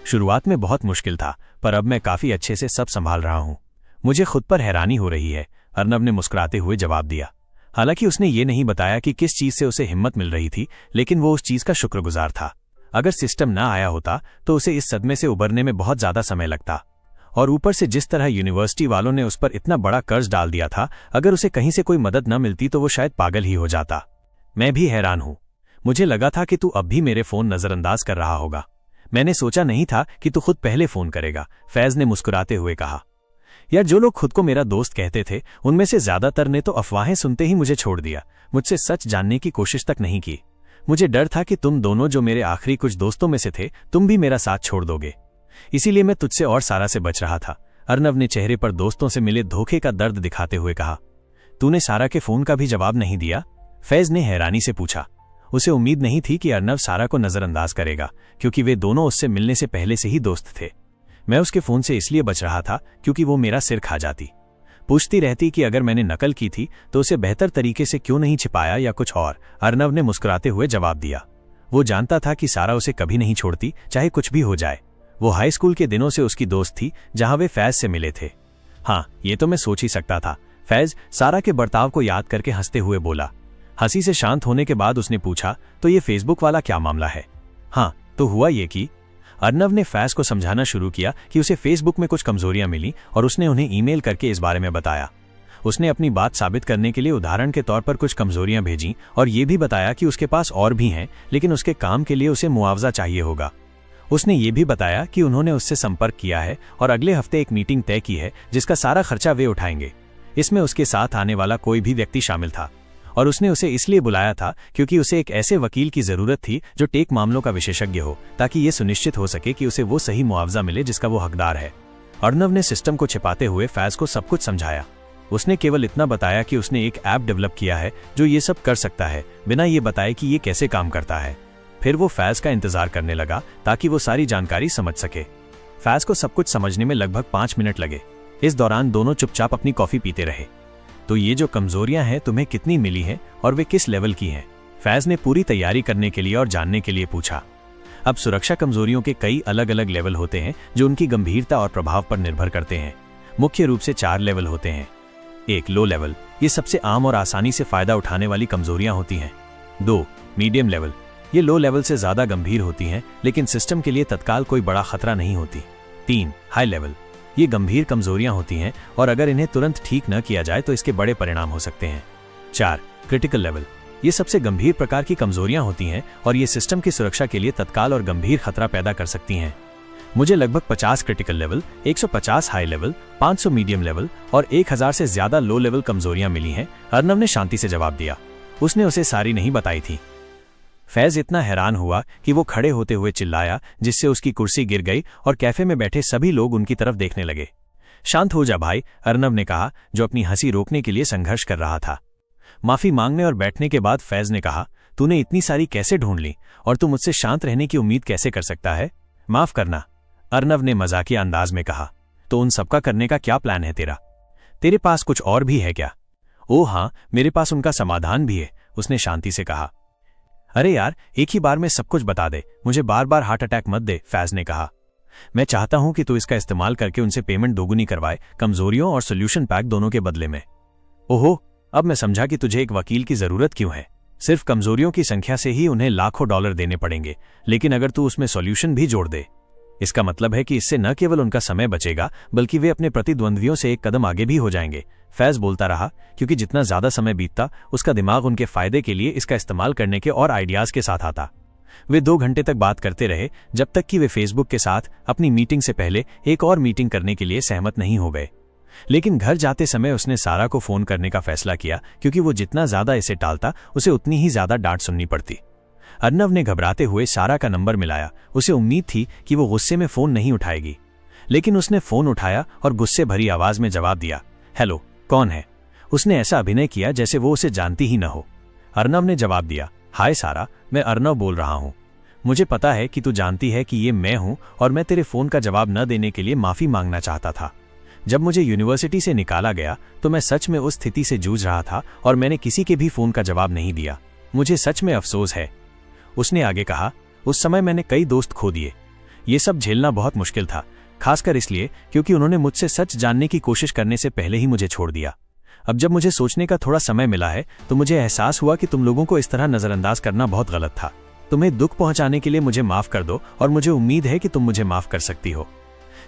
शुरुआत में बहुत मुश्किल था, पर अब मैं काफी अच्छे से सब संभाल रहा हूँ। मुझे खुद पर हैरानी हो रही है, अर्नव ने मुस्कुराते हुए जवाब दिया। हालांकि उसने ये नहीं बताया कि किस चीज से उसे हिम्मत मिल रही थी, लेकिन वो उस चीज का शुक्रगुजार था। अगर सिस्टम ना आया होता तो उसे इस सदमे से उबरने में बहुत ज्यादा समय लगता, और ऊपर से जिस तरह यूनिवर्सिटी वालों ने उस पर इतना बड़ा कर्ज डाल दिया था, अगर उसे कहीं से कोई मदद न मिलती तो वो शायद पागल ही हो जाता। मैं भी हैरान हूं। मुझे लगा था कि तू अब भी मेरे फोन नजरअंदाज कर रहा होगा। मैंने सोचा नहीं था कि तू खुद पहले फोन करेगा, फैज ने मुस्कुराते हुए कहा। यार, जो लोग खुद को मेरा दोस्त कहते थे उनमें से ज्यादातर ने तो अफवाहें सुनते ही मुझे छोड़ दिया, मुझसे सच जानने की कोशिश तक नहीं की। मुझे डर था कि तुम दोनों, जो मेरे आखिरी कुछ दोस्तों में से थे, तुम भी मेरा साथ छोड़ दोगे। इसीलिए मैं तुझसे और सारा से बच रहा था। अर्नव ने चेहरे पर दोस्तों से मिले धोखे का दर्द दिखाते हुए कहा। तूने सारा के फोन का भी जवाब नहीं दिया? फैज ने हैरानी से पूछा। उसे उम्मीद नहीं थी कि अर्नव सारा को नजरअंदाज करेगा, क्योंकि वे दोनों उससे मिलने से पहले से ही दोस्त थे। मैं उसके फोन से इसलिए बच रहा था क्योंकि वो मेरा सिर खा जाती। पूछती रहती कि अगर मैंने नकल की थी तो उसे बेहतर तरीके से क्यों नहीं छिपाया या कुछ और। अर्नव ने मुस्कुराते हुए जवाब दिया। वो जानता था कि सारा उसे कभी नहीं छोड़ती, चाहे कुछ भी हो जाए। वो हाई स्कूल के दिनों से उसकी दोस्त थी, जहां वे फैज से मिले थे। हाँ, ये तो मैं सोच ही सकता था, फैज सारा के बर्ताव को याद करके हंसते हुए बोला। हंसी से शांत होने के बाद उसने पूछा, तो ये फेसबुक वाला क्या मामला है? हाँ, तो हुआ ये कि अर्नव ने फैज को समझाना शुरू किया कि उसे फेसबुक में कुछ कमजोरियां मिली और उसने उन्हें ईमेल करके इस बारे में बताया। उसने अपनी बात साबित करने के लिए उदाहरण के तौर पर कुछ कमजोरियां भेजी और ये भी बताया कि उसके पास और भी हैं, लेकिन उसके काम के लिए उसे मुआवजा चाहिए होगा। उसने ये भी बताया कि उन्होंने उससे संपर्क किया है और अगले हफ्ते एक मीटिंग तय की है जिसका सारा खर्चा वे उठाएंगे। इसमें उसके साथ आने वाला कोई भी व्यक्ति शामिल था और उसने उसे इसलिए बुलाया था क्योंकि उसे एक ऐसे वकील की जरूरत थी जो टेक मामलों का विशेषज्ञ हो, ताकि ये सुनिश्चित हो सके कि उसे वो सही मुआवजा मिले जिसका वो हकदार है। अर्नव ने सिस्टम को छिपाते हुए फैज को सब कुछ समझाया। उसने केवल इतना बताया कि उसने एक ऐप डेवलप किया है जो ये सब कर सकता है, बिना ये बताए कि ये कैसे काम करता है। फिर वो फैज का इंतजार करने लगा ताकि वो सारी जानकारी समझ सके। फैज को सब कुछ समझने में लगभग 5 मिनट लगे। इस दौरान दोनों चुपचाप अपनी कॉफी पीते रहे। तो ये जो कमजोरियां हैं तुम्हें कितनी मिली हैं और वे किस लेवल की हैं? फैज ने पूरी तैयारी करने के लिए और जानने के लिए पूछा। अब सुरक्षा कमजोरियों के कई अलग अलग लेवल होते हैं जो उनकी गंभीरता और प्रभाव पर निर्भर करते हैं। मुख्य रूप से 4 लेवल होते हैं। 1 लो लेवल, ये सबसे आम और आसानी से फायदा उठाने वाली कमजोरियां होती हैं। 2 मीडियम लेवल, ये लो लेवल से ज्यादा गंभीर होती हैं लेकिन सिस्टम के लिए तत्काल कोई बड़ा खतरा नहीं होती। 3 हाई लेवल, ये गंभीर कमजोरियां होती हैं और अगर इन्हें तुरंत ठीक न किया जाए तो इसके बड़े परिणाम हो सकते हैं। 4 क्रिटिकल लेवल, ये सबसे गंभीर प्रकार की कमजोरियां होती हैं और ये सिस्टम की सुरक्षा के लिए तत्काल और गंभीर खतरा पैदा कर सकती हैं। मुझे लगभग 50 critical level, 150 high level, 500 medium level और 1000 से ज्यादा लो लेवल कमजोरियां मिली हैं, अर्नव ने शांति से जवाब दिया। उसने उसे सारी नहीं बताई थी। फैज इतना हैरान हुआ कि वो खड़े होते हुए चिल्लाया, जिससे उसकी कुर्सी गिर गई और कैफे में बैठे सभी लोग उनकी तरफ देखने लगे। शांत हो जा भाई, अर्नव ने कहा, जो अपनी हंसी रोकने के लिए संघर्ष कर रहा था। माफी मांगने और बैठने के बाद फैज ने कहा, तूने इतनी सारी कैसे ढूंढ ली और तू मुझसे शांत रहने की उम्मीद कैसे कर सकता है? माफ करना, अर्नव ने मजाकिया अंदाज में कहा। तो उन सबका करने का क्या प्लान है तेरा? तेरे पास कुछ और भी है क्या? ओह हाँ, मेरे पास उनका समाधान भी है, उसने शांति से कहा। अरे यार, एक ही बार में सब कुछ बता दे, मुझे बार बार हार्ट अटैक मत दे, फैज ने कहा। मैं चाहता हूं कि तू इसका इस्तेमाल करके उनसे पेमेंट दोगुनी करवाए, कमजोरियों और सोल्यूशन पैक दोनों के बदले में। ओहो, अब मैं समझा कि तुझे एक वकील की जरूरत क्यों है। सिर्फ कमजोरियों की संख्या से ही उन्हें लाखों डॉलर देने पड़ेंगे, लेकिन अगर तू उसमें सॉल्यूशन भी जोड़ दे, इसका मतलब है कि इससे न केवल उनका समय बचेगा बल्कि वे अपने प्रतिद्वंद्वियों से एक कदम आगे भी हो जाएंगे। फैज बोलता रहा क्योंकि जितना ज्यादा समय बीतता उसका दिमाग उनके फायदे के लिए इसका इस्तेमाल करने के और आइडियाज के साथ आता। वे 2 घंटे तक बात करते रहे, जब तक कि वे फेसबुक के साथ अपनी मीटिंग से पहले एक और मीटिंग करने के लिए सहमत नहीं हो गए। लेकिन घर जाते समय उसने सारा को फोन करने का फैसला किया, क्योंकि वो जितना ज्यादा इसे टालता उसे उतनी ही ज्यादा डांट सुननी पड़ती। अर्नव ने घबराते हुए सारा का नंबर मिलाया। उसे उम्मीद थी कि वो गुस्से में फोन नहीं उठाएगी, लेकिन उसने फोन उठाया और गुस्से भरी आवाज में जवाब दिया, हेलो, कौन है? उसने ऐसा अभिनय किया जैसे वो उसे जानती ही न हो। अर्नव ने जवाब दिया, हाय सारा, मैं अर्नव बोल रहा हूँ। मुझे पता है कि तू जानती है कि ये मैं हूँ और मैं तेरे फोन का जवाब न देने के लिए माफी मांगना चाहता था। जब मुझे यूनिवर्सिटी से निकाला गया तो मैं सच में उस स्थिति से जूझ रहा था और मैंने किसी के भी फोन का जवाब नहीं दिया। मुझे सच में अफसोस है। उसने आगे कहा, उस समय मैंने कई दोस्त खो दिए। ये सब झेलना बहुत मुश्किल था, खासकर इसलिए क्योंकि उन्होंने मुझसे सच जानने की कोशिश करने से पहले ही मुझे छोड़ दिया। अब जब मुझे सोचने का थोड़ा समय मिला है तो मुझे एहसास हुआ कि तुम लोगों को इस तरह नजरअंदाज करना बहुत गलत था। तुम्हें दुख पहुंचाने के लिए मुझे माफ कर दो और मुझे उम्मीद है कि तुम मुझे माफ कर सकती हो।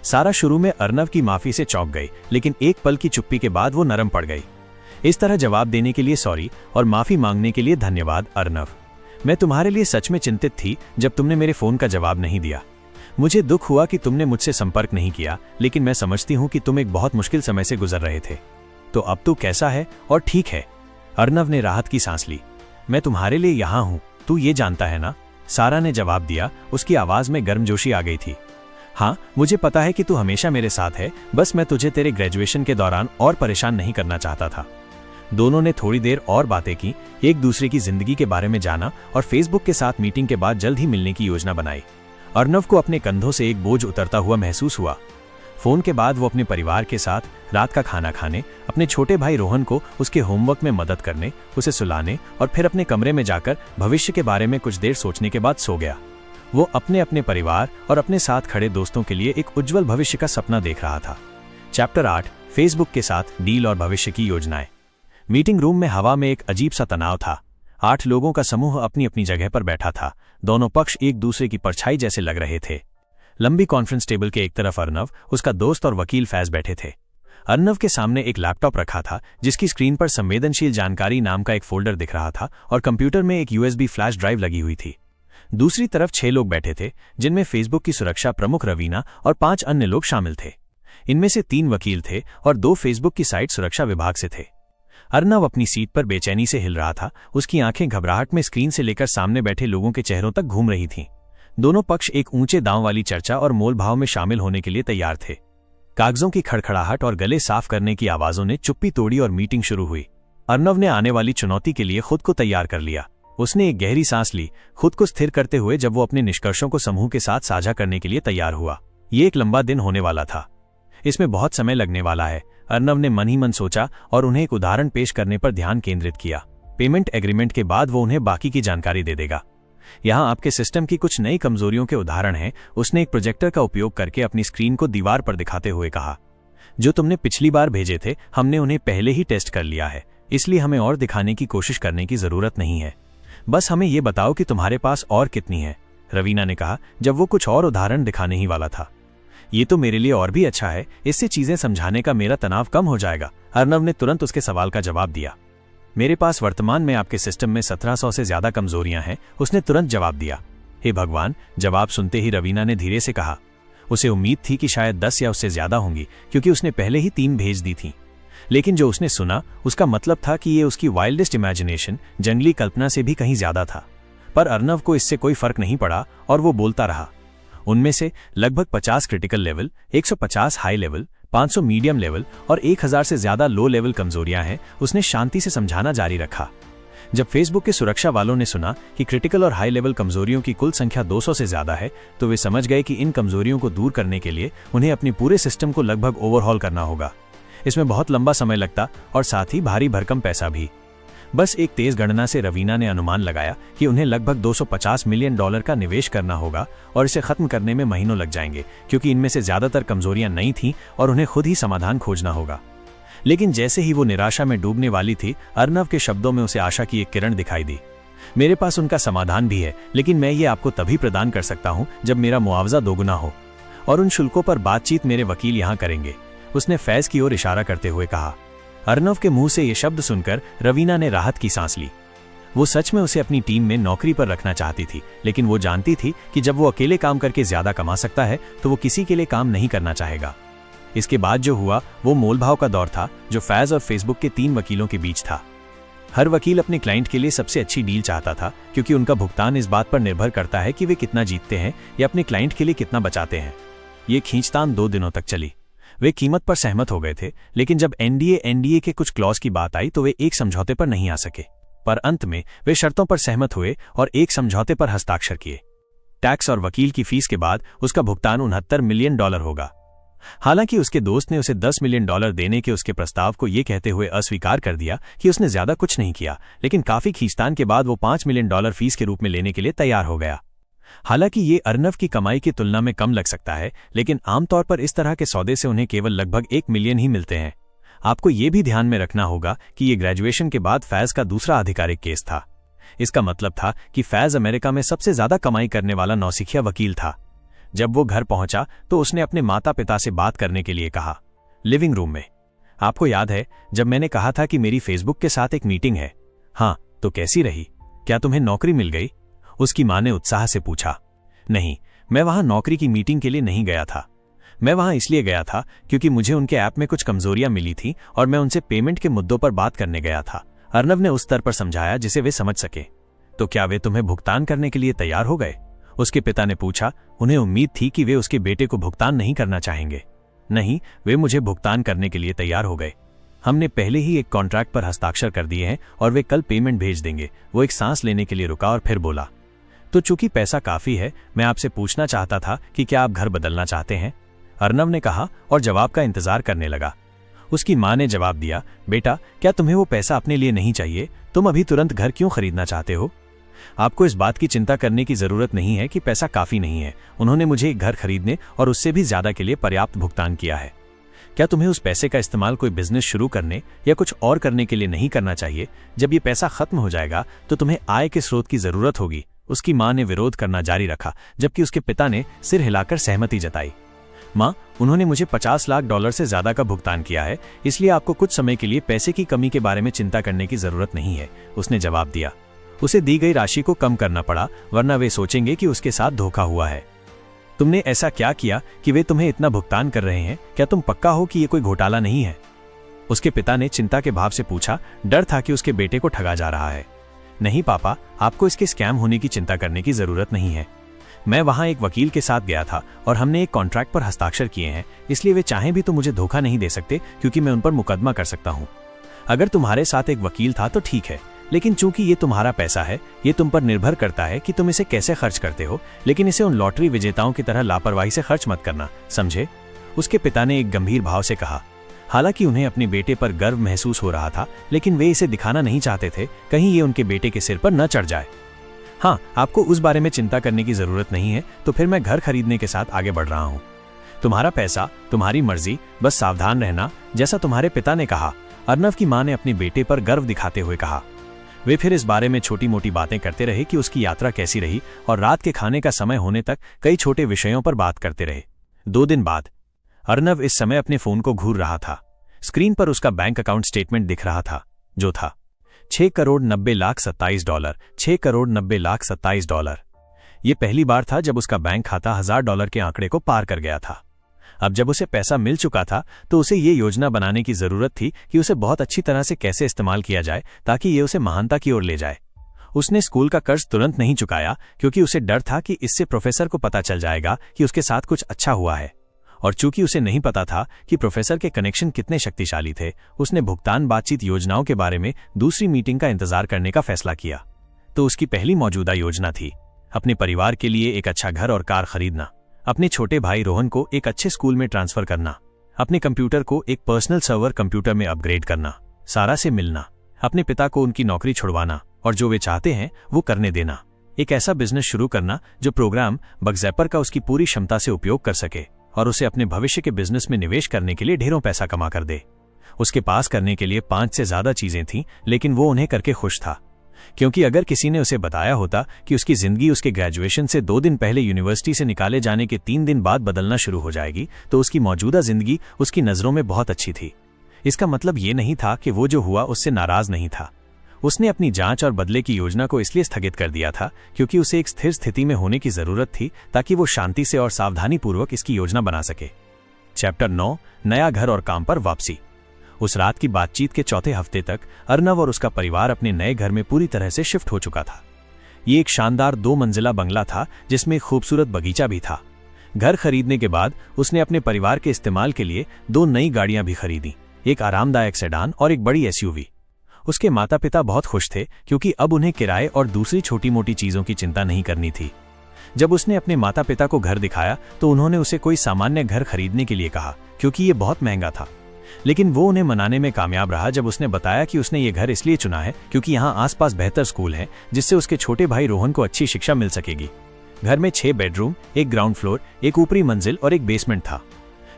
सारा शुरू में अर्नव की माफी से चौंक गई, लेकिन एक पल की चुप्पी के बाद वो नरम पड़ गई। इस तरह जवाब देने के लिए सॉरी और माफी मांगने के लिए धन्यवाद अर्नव। मैं तुम्हारे लिए सच में चिंतित थी जब तुमने मेरे फोन का जवाब नहीं दिया। मुझे दुख हुआ कि तुमने मुझसे संपर्क नहीं किया, लेकिन मैं समझती हूँ कि तुम एक बहुत मुश्किल समय से गुजर रहे थे। तो अब तू कैसा है और ठीक है? अर्नव ने राहत की सांस ली। मैं तुम्हारे लिए यहाँ हूँ, तू ये जानता है ना? सारा ने जवाब दिया। उसकी आवाज में गर्मजोशी आ गई थी। हाँ, मुझे पता है कि तू हमेशा मेरे साथ है, बस मैं तुझे तेरे ग्रेजुएशन के दौरान और परेशान नहीं करना चाहता था। दोनों ने थोड़ी देर और बातें की, एक दूसरे की जिंदगी के बारे में जाना और फेसबुक के साथ मीटिंग के बाद जल्द ही मिलने की योजना बनाई। अर्नव को अपने कंधों से एक बोझ उतरता हुआ महसूस हुआ। फोन के बाद वो अपने परिवार के साथ रात का खाना खाने, अपने छोटे भाई रोहन को उसके होमवर्क में मदद करने, उसे सुलाने और फिर अपने कमरे में जाकर भविष्य के बारे में कुछ देर सोचने के बाद सो गया। वो अपने परिवार और अपने साथ खड़े दोस्तों के लिए एक उज्जवल भविष्य का सपना देख रहा था। चैप्टर 8, फेसबुक के साथ डील और भविष्य की योजनाएं। मीटिंग रूम में हवा में एक अजीब सा तनाव था। 8 लोगों का समूह अपनी अपनी जगह पर बैठा था। दोनों पक्ष एक दूसरे की परछाई जैसे लग रहे थे। लंबी कॉन्फ्रेंस टेबल के एक तरफ अर्नव, उसका दोस्त और वकील फैज बैठे थे। अर्नव के सामने एक लैपटॉप रखा था जिसकी स्क्रीन पर संवेदनशील जानकारी नाम का एक फोल्डर दिख रहा था और कंप्यूटर में एक USB फ्लैश ड्राइव लगी हुई थी। दूसरी तरफ 6 लोग बैठे थे, जिनमें फेसबुक की सुरक्षा प्रमुख रवीना और 5 अन्य लोग शामिल थे। इनमें से 3 वकील थे और 2 फेसबुक की साइट सुरक्षा विभाग से थे। अर्नव अपनी सीट पर बेचैनी से हिल रहा था। उसकी आंखें घबराहट में स्क्रीन से लेकर सामने बैठे लोगों के चेहरों तक घूम रही थीं। दोनों पक्ष एक ऊंचे दांव वाली चर्चा और मोलभाव में शामिल होने के लिए तैयार थे। कागजों की खड़खड़ाहट और गले साफ करने की आवाजों ने चुप्पी तोड़ी और मीटिंग शुरू हुई। अर्नव ने आने वाली चुनौती के लिए खुद को तैयार कर लिया। उसने एक गहरी सांस ली, खुद को स्थिर करते हुए जब वो अपने निष्कर्षों को समूह के साथ साझा करने के लिए तैयार हुआ। ये एक लंबा दिन होने वाला था। इसमें बहुत समय लगने वाला है, अर्नव ने मन ही मन सोचा और उन्हें एक उदाहरण पेश करने पर ध्यान केंद्रित किया। पेमेंट एग्रीमेंट के बाद वो उन्हें बाकी की जानकारी दे देगा। यहाँ आपके सिस्टम की कुछ नई कमजोरियों के उदाहरण हैं। उसने एक प्रोजेक्टर का उपयोग करके अपनी स्क्रीन को दीवार पर दिखाते हुए कहा, जो तुमने पिछली बार भेजे थे हमने उन्हें पहले ही टेस्ट कर लिया है, इसलिए हमें और दिखाने की कोशिश करने की जरूरत नहीं है। बस हमें ये बताओ कि तुम्हारे पास और कितनी है, रवीना ने कहा जब वो कुछ और उदाहरण दिखाने ही वाला था। ये तो मेरे लिए और भी अच्छा है, इससे चीजें समझाने का मेरा तनाव कम हो जाएगा। अर्नव ने तुरंत उसके सवाल का जवाब दिया। मेरे पास वर्तमान में आपके सिस्टम में 1700 से ज्यादा कमजोरियां हैं, उसने तुरंत जवाब दिया। हे भगवान, जवाब सुनते ही रवीना ने धीरे से कहा। उसे उम्मीद थी कि शायद 10 या उससे ज्यादा होंगी, क्योंकि उसने पहले ही 3 भेज दी थी। लेकिन जो उसने सुना उसका मतलब था कि ये उसकी वाइल्डेस्ट इमेजिनेशन, जंगली कल्पना से भी कहीं ज्यादा था। पर अर्नव को इससे कोई फर्क नहीं पड़ा और वो बोलता रहा। उनमें से लगभग 50 critical level, 150 high level, 500 medium level और 1000 से ज्यादा लो लेवल कमजोरियां हैं, उसने शांति से समझाना जारी रखा। जब फेसबुक के सुरक्षा वालों ने सुना कि क्रिटिकल और हाई लेवल कमजोरियों की कुल संख्या 200 से ज्यादा है, तो वे समझ गए कि इन कमजोरियों को दूर करने के लिए उन्हें अपने पूरे सिस्टम को लगभग ओवरहॉल करना होगा। इसमें बहुत लंबा समय लगता और साथ ही भारी भरकम पैसा भी। बस एक तेज गणना से रवीना ने अनुमान लगाया कि उन्हें लगभग $250 मिलियन का निवेश करना होगा और इसे खत्म करने में महीनों लग जाएंगे, क्योंकि इनमें से ज्यादातर कमजोरियां नई थीं और उन्हें खुद ही समाधान खोजना होगा। लेकिन जैसे ही वो निराशा में डूबने वाली थी, अर्नव के शब्दों में उसे आशा की एक किरण दिखाई दी। मेरे पास उनका समाधान भी है, लेकिन मैं ये आपको तभी प्रदान कर सकता हूँ जब मेरा मुआवजा दोगुना हो, और उन शुल्कों पर बातचीत मेरे वकील यहाँ करेंगे, उसने फैज की ओर इशारा करते हुए कहा। अर्नव के मुंह से ये शब्द सुनकर रवीना ने राहत की सांस ली। वो सच में उसे अपनी टीम में नौकरी पर रखना चाहती थी, लेकिन वो जानती थी कि जब वो अकेले काम करके ज्यादा कमा सकता है तो वो किसी के लिए काम नहीं करना चाहेगा। इसके बाद जो हुआ वो मोलभाव का दौर था, जो फैज और फेसबुक के 3 वकीलों के बीच था। हर वकील अपने क्लाइंट के लिए सबसे अच्छी डील चाहता था, क्योंकि उनका भुगतान इस बात पर निर्भर करता है कि वे कितना जीतते हैं या अपने क्लाइंट के लिए कितना बचाते हैं। ये खींचतान 2 दिनों तक चली। वे कीमत पर सहमत हो गए थे, लेकिन जब एनडीए के कुछ क्लॉज की बात आई तो वे एक समझौते पर नहीं आ सके। पर अंत में वे शर्तों पर सहमत हुए और एक समझौते पर हस्ताक्षर किए। टैक्स और वकील की फीस के बाद उसका भुगतान $69 मिलियन होगा। हालांकि उसके दोस्त ने उसे $10 मिलियन देने के उसके प्रस्ताव को ये कहते हुए अस्वीकार कर दिया कि उसने ज्यादा कुछ नहीं किया, लेकिन काफी खींचतान के बाद वो $5 मिलियन फीस के रूप में लेने के लिए तैयार हो गया। हालांकि ये अर्नव की कमाई की तुलना में कम लग सकता है, लेकिन आमतौर पर इस तरह के सौदे से उन्हें केवल लगभग 1 मिलियन ही मिलते हैं। आपको ये भी ध्यान में रखना होगा कि ये ग्रेजुएशन के बाद फैज का दूसरा आधिकारिक केस था। इसका मतलब था कि फैज अमेरिका में सबसे ज्यादा कमाई करने वाला नौसिखिया वकील था। जब वो घर पहुंचा तो उसने अपने माता पिता से बात करने के लिए कहा, लिविंग रूम में। आपको याद है जब मैंने कहा था कि मेरी फेसबुक के साथ एक मीटिंग है? हाँ, तो कैसी रही? क्या तुम्हें नौकरी मिल गई? उसकी मां ने उत्साह से पूछा। नहीं, मैं वहां नौकरी की मीटिंग के लिए नहीं गया था। मैं वहां इसलिए गया था क्योंकि मुझे उनके ऐप में कुछ कमजोरियां मिली थी और मैं उनसे पेमेंट के मुद्दों पर बात करने गया था। अर्नव ने उस स्तर पर समझाया जिसे वे समझ सके। तो क्या वे तुम्हें भुगतान करने के लिए तैयार हो गए? उसके पिता ने पूछा। उन्हें उम्मीद थी कि वे उसके बेटे को भुगतान नहीं करना चाहेंगे। नहीं, वे मुझे भुगतान करने के लिए तैयार हो गए। हमने पहले ही एक कॉन्ट्रैक्ट पर हस्ताक्षर कर दिए हैं और वे कल पेमेंट भेज देंगे। वो एक सांस लेने के लिए रुका और फिर बोला, तो चूंकि पैसा काफी है, मैं आपसे पूछना चाहता था कि क्या आप घर बदलना चाहते हैं? अर्नव ने कहा और जवाब का इंतजार करने लगा। उसकी मां ने जवाब दिया, बेटा, क्या तुम्हें वो पैसा अपने लिए नहीं चाहिए? तुम अभी तुरंत घर क्यों खरीदना चाहते हो? आपको इस बात की चिंता करने की जरूरत नहीं है कि पैसा काफी नहीं है। उन्होंने मुझे एक घर खरीदने और उससे भी ज्यादा के लिए पर्याप्त भुगतान किया है। क्या तुम्हें उस पैसे का इस्तेमाल कोई बिजनेस शुरू करने या कुछ और करने के लिए नहीं करना चाहिए? जब ये पैसा खत्म हो जाएगा तो तुम्हें आय के स्रोत की जरूरत होगी। उसकी मां ने विरोध करना जारी रखा, जबकि उसके पिता ने सिर हिलाकर सहमति जताई। मां, उन्होंने मुझे $50 लाख से ज्यादा का भुगतान किया है, इसलिए आपको कुछ समय के लिए पैसे की कमी के बारे में चिंता करने की जरूरत नहीं है, उसने जवाब दिया। उसे दी गई राशि को कम करना पड़ा, वरना वे सोचेंगे कि उसके साथ धोखा हुआ है। तुमने ऐसा क्या किया कि वे तुम्हें इतना भुगतान कर रहे हैं? क्या तुम पक्का हो कि ये कोई घोटाला नहीं है? उसके पिता ने चिंता के भाव से पूछा। डर था कि उसके बेटे को ठगा जा रहा है। नहीं पापा, आपको इसके स्कैम होने की चिंता करने की जरूरत नहीं है। मैं वहां एक वकील के साथ गया था और हमने एक कॉन्ट्रैक्ट पर हस्ताक्षर किए हैं, इसलिए वे चाहें भी तो मुझे धोखा नहीं दे सकते, क्योंकि मैं उन पर मुकदमा कर सकता हूं। अगर तुम्हारे साथ एक वकील था तो ठीक है, लेकिन चूंकि ये तुम्हारा पैसा है, ये तुम पर निर्भर करता है कि तुम इसे कैसे खर्च करते हो, लेकिन इसे उन लॉटरी विजेताओं की तरह लापरवाही से खर्च मत करना, समझे? उसके पिता ने एक गंभीर भाव से कहा। हालांकि उन्हें अपने बेटे पर गर्व महसूस हो रहा था, लेकिन वे इसे दिखाना नहीं चाहते थे, कहीं ये उनके बेटे के सिर पर न चढ़ जाए। हाँ, आपको उस बारे में चिंता करने की जरूरत नहीं है, तो फिर मैं घर खरीदने के साथ आगे बढ़ रहा हूँ। तुम्हारा पैसा, तुम्हारी मर्जी, बस सावधान रहना, जैसा तुम्हारे पिता ने कहा, अर्नव की मां ने अपने बेटे पर गर्व दिखाते हुए कहा। वे फिर इस बारे में छोटी मोटी बातें करते रहे कि उसकी यात्रा कैसी रही, और रात के खाने का समय होने तक कई छोटे विषयों पर बात करते रहे। 2 दिन बाद अर्नव इस समय अपने फोन को घूर रहा था। स्क्रीन पर उसका बैंक अकाउंट स्टेटमेंट दिख रहा था, जो था $6,90,27, $6,90,27। ये पहली बार था जब उसका बैंक खाता $1000 के आंकड़े को पार कर गया था। अब जब उसे पैसा मिल चुका था तो उसे ये योजना बनाने की जरूरत थी कि उसे बहुत अच्छी तरह से कैसे इस्तेमाल किया जाए ताकि ये उसे महानता की ओर ले जाए। उसने स्कूल का कर्ज तुरंत नहीं चुकाया, क्योंकि उसे डर था कि इससे प्रोफेसर को पता चल जाएगा कि उसके साथ कुछ अच्छा हुआ है। और चूंकि उसे नहीं पता था कि प्रोफेसर के कनेक्शन कितने शक्तिशाली थे, उसने भुगतान बातचीत योजनाओं के बारे में दूसरी मीटिंग का इंतजार करने का फैसला किया। तो उसकी पहली मौजूदा योजना थी अपने परिवार के लिए एक अच्छा घर और कार खरीदना, अपने छोटे भाई रोहन को एक अच्छे स्कूल में ट्रांसफर करना, अपने कंप्यूटर को एक पर्सनल सर्वर कंप्यूटर में अपग्रेड करना, सारा से मिलना, अपने पिता को उनकी नौकरी छुड़वाना और जो वे चाहते हैं वो करने देना, एक ऐसा बिजनेस शुरू करना जो प्रोग्राम बगजैपर का उसकी पूरी क्षमता से उपयोग कर सके और उसे अपने भविष्य के बिजनेस में निवेश करने के लिए ढेरों पैसा कमा कर दे। उसके पास करने के लिए 5 से ज्यादा चीजें थीं, लेकिन वो उन्हें करके खुश था, क्योंकि अगर किसी ने उसे बताया होता कि उसकी जिंदगी उसके ग्रेजुएशन से 2 दिन पहले यूनिवर्सिटी से निकाले जाने के 3 दिन बाद बदलना शुरू हो जाएगी, तो उसकी मौजूदा जिंदगी उसकी नजरों में बहुत अच्छी थी। इसका मतलब ये नहीं था कि वो जो हुआ उससे नाराज नहीं था। उसने अपनी जांच और बदले की योजना को इसलिए स्थगित कर दिया था क्योंकि उसे एक स्थिर स्थिति में होने की जरूरत थी ताकि वो शांति से और सावधानीपूर्वक इसकी योजना बना सके। चैप्टर 9, नया घर और काम पर वापसी। उस रात की बातचीत के चौथे हफ्ते तक अर्नव और उसका परिवार अपने नए घर में पूरी तरह से शिफ्ट हो चुका था। ये एक शानदार 2 मंजिला बंगला था जिसमें एक खूबसूरत बगीचा भी था। घर खरीदने के बाद उसने अपने परिवार के इस्तेमाल के लिए 2 नई गाड़ियां भी खरीदी, एक आरामदायक सेडान और एक बड़ी एसयूवी। उसके माता पिता बहुत खुश थे क्योंकि अब उन्हें किराए और दूसरी छोटी मोटी चीजों की चिंता नहीं करनी थी। जब उसने अपने माता पिता को घर दिखाया तो उन्होंने उसे कोई सामान्य घर खरीदने के लिए कहा क्योंकि ये बहुत महंगा था, लेकिन वो उन्हें मनाने में कामयाब रहा जब उसने बताया कि उसने ये घर इसलिए चुना है क्योंकि यहाँ आसपास बेहतर स्कूल हैं जिससे उसके छोटे भाई रोहन को अच्छी शिक्षा मिल सकेगी। घर में 6 बेडरूम, एक ग्राउंड फ्लोर, एक ऊपरी मंजिल और एक बेसमेंट था।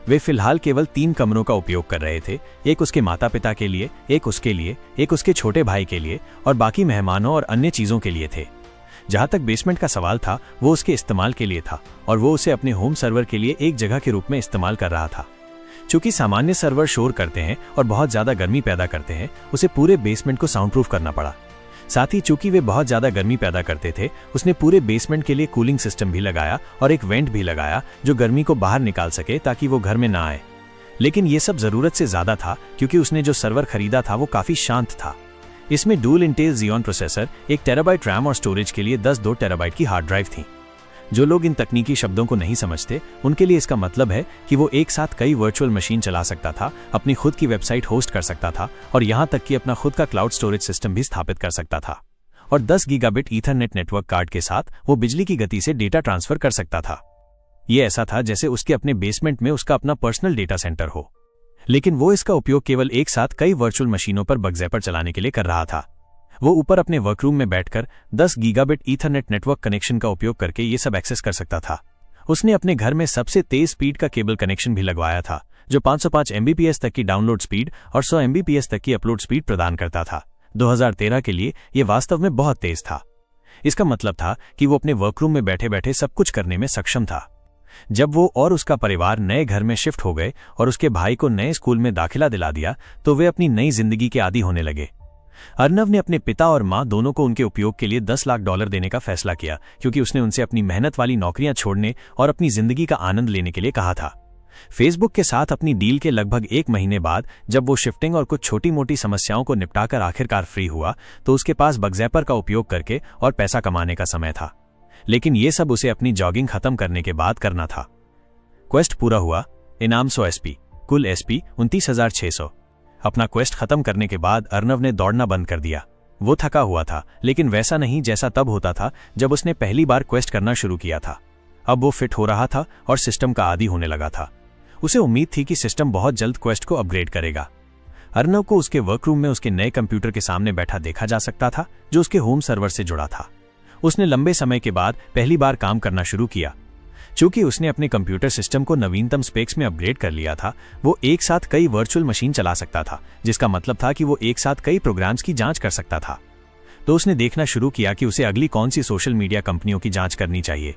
वे फिलहाल केवल 3 कमरों का उपयोग कर रहे थे, एक उसके माता पिता के लिए, एक उसके लिए, एक उसके छोटे भाई के लिए और बाकी मेहमानों और अन्य चीजों के लिए थे। जहां तक बेसमेंट का सवाल था वो उसके इस्तेमाल के लिए था और वो उसे अपने होम सर्वर के लिए एक जगह के रूप में इस्तेमाल कर रहा था। चूंकि सामान्य सर्वर शोर करते हैं और बहुत ज्यादा गर्मी पैदा करते हैं, उसे पूरे बेसमेंट को साउंड प्रूफ करना पड़ा। साथ ही चूंकि वे बहुत ज्यादा गर्मी पैदा करते थे, उसने पूरे बेसमेंट के लिए कूलिंग सिस्टम भी लगाया और एक वेंट भी लगाया जो गर्मी को बाहर निकाल सके ताकि वो घर में ना आए। लेकिन ये सब जरूरत से ज्यादा था क्योंकि उसने जो सर्वर खरीदा था वो काफी शांत था। इसमें dual Intel Xeon processor, 1 terabyte RAM और स्टोरेज के लिए 2 टेराबाइट की हार्ड ड्राइव थी। जो लोग इन तकनीकी शब्दों को नहीं समझते उनके लिए इसका मतलब है कि वो एक साथ कई वर्चुअल मशीन चला सकता था, अपनी खुद की वेबसाइट होस्ट कर सकता था और यहां तक कि अपना खुद का क्लाउड स्टोरेज सिस्टम भी स्थापित कर सकता था। और 10 गीगाबिट ईथरनेट नेटवर्क कार्ड के साथ वो बिजली की गति से डेटा ट्रांसफर कर सकता था। ये ऐसा था जैसे उसके अपने बेसमेंट में उसका अपना पर्सनल डेटा सेंटर हो, लेकिन वो इसका उपयोग केवल एक साथ कई वर्चुअल मशीनों पर बगजैपर चलाने के लिए कर रहा था। वो ऊपर अपने वर्करूम में बैठकर 10 गीगाबिट ईथरनेट नेटवर्क कनेक्शन का उपयोग करके ये सब एक्सेस कर सकता था। उसने अपने घर में सबसे तेज स्पीड का केबल कनेक्शन भी लगवाया था जो 505 MBPS तक की डाउनलोड स्पीड और 100 MBPS तक की अपलोड स्पीड प्रदान करता था। 2013 के लिए यह वास्तव में बहुत तेज था। इसका मतलब था कि वो अपने वर्करूम में बैठे बैठे सब कुछ करने में सक्षम था। जब वो और उसका परिवार नए घर में शिफ्ट हो गए और उसके भाई को नए स्कूल में दाखिला दिला दिया तो वे अपनी नई जिंदगी के आदी होने लगे। अर्नव ने अपने पिता और मां दोनों को उनके उपयोग के लिए $10 लाख देने का फैसला किया क्योंकि उसने उनसे अपनी मेहनत वाली नौकरियां छोड़ने और अपनी जिंदगी का आनंद लेने के लिए कहा था। फेसबुक के साथ अपनी डील के लगभग 1 महीने बाद जब वो शिफ्टिंग और कुछ छोटी मोटी समस्याओं को निपटाकर आखिरकार फ्री हुआ तो उसके पास बगज़ैपर का उपयोग करके और पैसा कमाने का समय था। लेकिन ये सब उसे अपनी जॉगिंग खत्म करने के बाद करना था। क्वेस्ट पूरा हुआ, इनाम 100 एसपी, कुल एसपी 29,600। अपना क्वेस्ट खत्म करने के बाद अर्नव ने दौड़ना बंद कर दिया। वो थका हुआ था, लेकिन वैसा नहीं जैसा तब होता था जब उसने पहली बार क्वेस्ट करना शुरू किया था। अब वो फिट हो रहा था और सिस्टम का आदी होने लगा था। उसे उम्मीद थी कि सिस्टम बहुत जल्द क्वेस्ट को अपग्रेड करेगा। अर्नव को उसके वर्करूम में उसके नए कंप्यूटर के सामने बैठा देखा जा सकता था जो उसके होम सर्वर से जुड़ा था। उसने लंबे समय के बाद पहली बार काम करना शुरू किया। चूंकि उसने अपने कंप्यूटर सिस्टम को नवीनतम स्पेक्स में अपग्रेड कर लिया था, वो एक साथ कई वर्चुअल मशीन चला सकता था, जिसका मतलब था कि वो एक साथ कई प्रोग्राम्स की जांच कर सकता था। तो उसने देखना शुरू किया कि उसे अगली कौन सी सोशल मीडिया कंपनियों की जांच करनी चाहिए।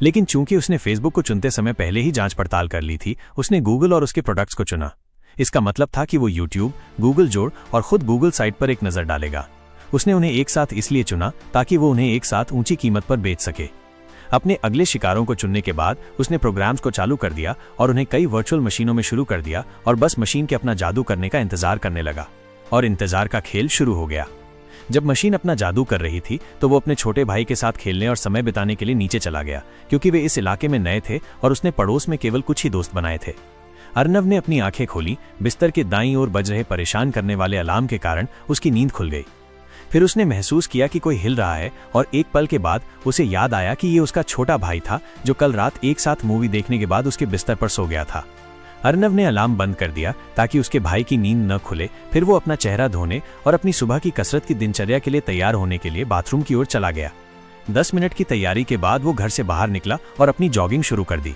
लेकिन चूंकि उसने फेसबुक को चुनते समय पहले ही जांच पड़ताल कर ली थी, उसने गूगल और उसके प्रोडक्ट्स को चुना। इसका मतलब था कि वो यूट्यूब, गूगल जोड़ और खुद गूगल साइट पर एक नजर डालेगा। उसने उन्हें एक साथ इसलिए चुना ताकि वो उन्हें एक साथ ऊंची कीमत पर बेच सके। अपने अगले शिकारों को चुनने के बाद उसने प्रोग्राम्स को चालू कर दिया और उन्हें कई वर्चुअल मशीनों में शुरू कर दिया और बस मशीन के अपना जादू करने का इंतजार करने लगा। और इंतजार का खेल शुरू हो गया। जब मशीन अपना जादू कर रही थी तो वो अपने छोटे भाई के साथ खेलने और समय बिताने के लिए नीचे चला गया, क्योंकि वे इस इलाके में नए थे और उसने पड़ोस में केवल कुछ ही दोस्त बनाए थे। अर्नव ने अपनी आंखें खोली। बिस्तर के दाईं ओर बज रहे परेशान करने वाले अलार्म के कारण उसकी नींद खुल गई। फिर उसने महसूस किया कि कोई हिल रहा है और एक पल के बाद उसे याद आया कि ये उसका छोटा भाई था जो कल रात एक साथ मूवी देखने के बाद उसके बिस्तर पर सो गया था। अर्नव ने अलार्म बंद कर दिया ताकि उसके भाई की नींद न खुले। फिर वो अपना चेहरा धोने और अपनी सुबह की कसरत की दिनचर्या के लिए तैयार होने के लिए बाथरूम की ओर चला गया। 10 मिनट की तैयारी के बाद वो घर से बाहर निकला और अपनी जॉगिंग शुरू कर दी।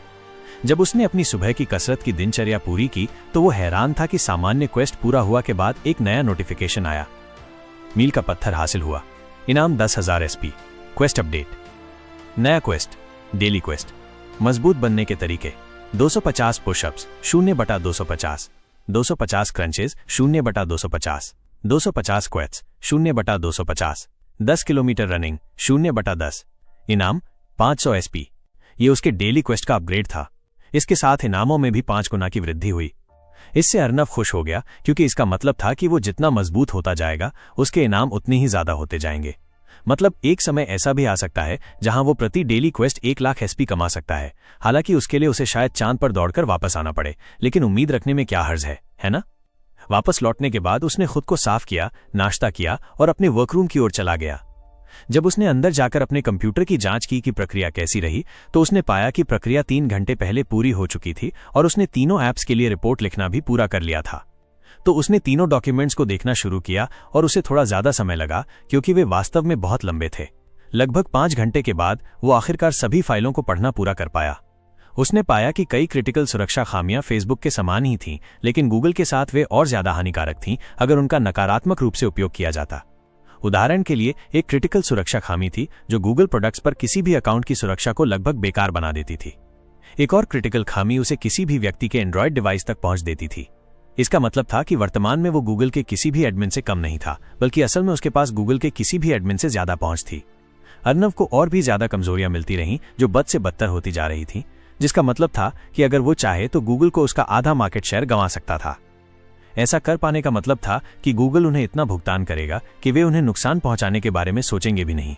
जब उसने अपनी सुबह की कसरत की दिनचर्या पूरी की तो वो हैरान था कि सामान्य क्वेस्ट पूरा हुआ के बाद एक नया नोटिफिकेशन आया। मील का पत्थर हासिल हुआ, इनाम 10,000 एसपी, क्वेस्ट अपडेट, नया क्वेस्ट, डेली क्वेस्ट, मजबूत बनने के तरीके, 250 pushups 0/250, 250 crunches 0/250, 250 squats 0/250, 10 kilometre running 0/10, इनाम 500 एसपी। ये उसके डेली क्वेस्ट का अपग्रेड था। इसके साथ इनामों में भी 5 गुना की वृद्धि हुई। इससे अर्नव खुश हो गया, क्योंकि इसका मतलब था कि वो जितना मजबूत होता जाएगा उसके इनाम उतने ही ज्यादा होते जाएंगे। मतलब एक समय ऐसा भी आ सकता है जहां वो प्रति डेली क्वेस्ट 1 लाख एसपी कमा सकता है। हालांकि उसके लिए उसे शायद चांद पर दौड़कर वापस आना पड़े, लेकिन उम्मीद रखने में क्या हर्ज है ना? वापस लौटने के बाद उसने खुद को साफ किया, नाश्ता किया और अपने वर्करूम की ओर चला गया। जब उसने अंदर जाकर अपने कंप्यूटर की जांच की कि प्रक्रिया कैसी रही, तो उसने पाया कि प्रक्रिया 3 घंटे पहले पूरी हो चुकी थी और उसने तीनों ऐप्स के लिए रिपोर्ट लिखना भी पूरा कर लिया था। तो उसने तीनों डॉक्यूमेंट्स को देखना शुरू किया और उसे थोड़ा ज्यादा समय लगा, क्योंकि वे वास्तव में बहुत लंबे थे। लगभग 5 घंटे के बाद वो आखिरकार सभी फाइलों को पढ़ना पूरा कर पाया। उसने पाया कि कई क्रिटिकल सुरक्षा खामियां फेसबुक के समान ही थीं, लेकिन गूगल के साथ वे और ज्यादा हानिकारक थीं अगर उनका नकारात्मक रूप से उपयोग किया जाता। उदाहरण के लिए, एक क्रिटिकल सुरक्षा खामी थी जो गूगल प्रोडक्ट्स पर किसी भी अकाउंट की सुरक्षा को लगभग बेकार बना देती थी। एक और क्रिटिकल खामी उसे किसी भी व्यक्ति के एंड्रॉयड डिवाइस तक पहुंच देती थी। इसका मतलब था कि वर्तमान में वो गूगल के किसी भी एडमिन से कम नहीं था, बल्कि असल में उसके पास गूगल के किसी भी एडमिन से ज्यादा पहुंच थी। अर्नव को और भी ज्यादा कमजोरियां मिलती रहीं जो बद से बदतर होती जा रही थी, जिसका मतलब था कि अगर वो चाहे तो गूगल को उसका आधा मार्केट शेयर गंवा सकता था। ऐसा कर पाने का मतलब था कि गूगल उन्हें इतना भुगतान करेगा कि वे उन्हें नुकसान पहुंचाने के बारे में सोचेंगे भी नहीं।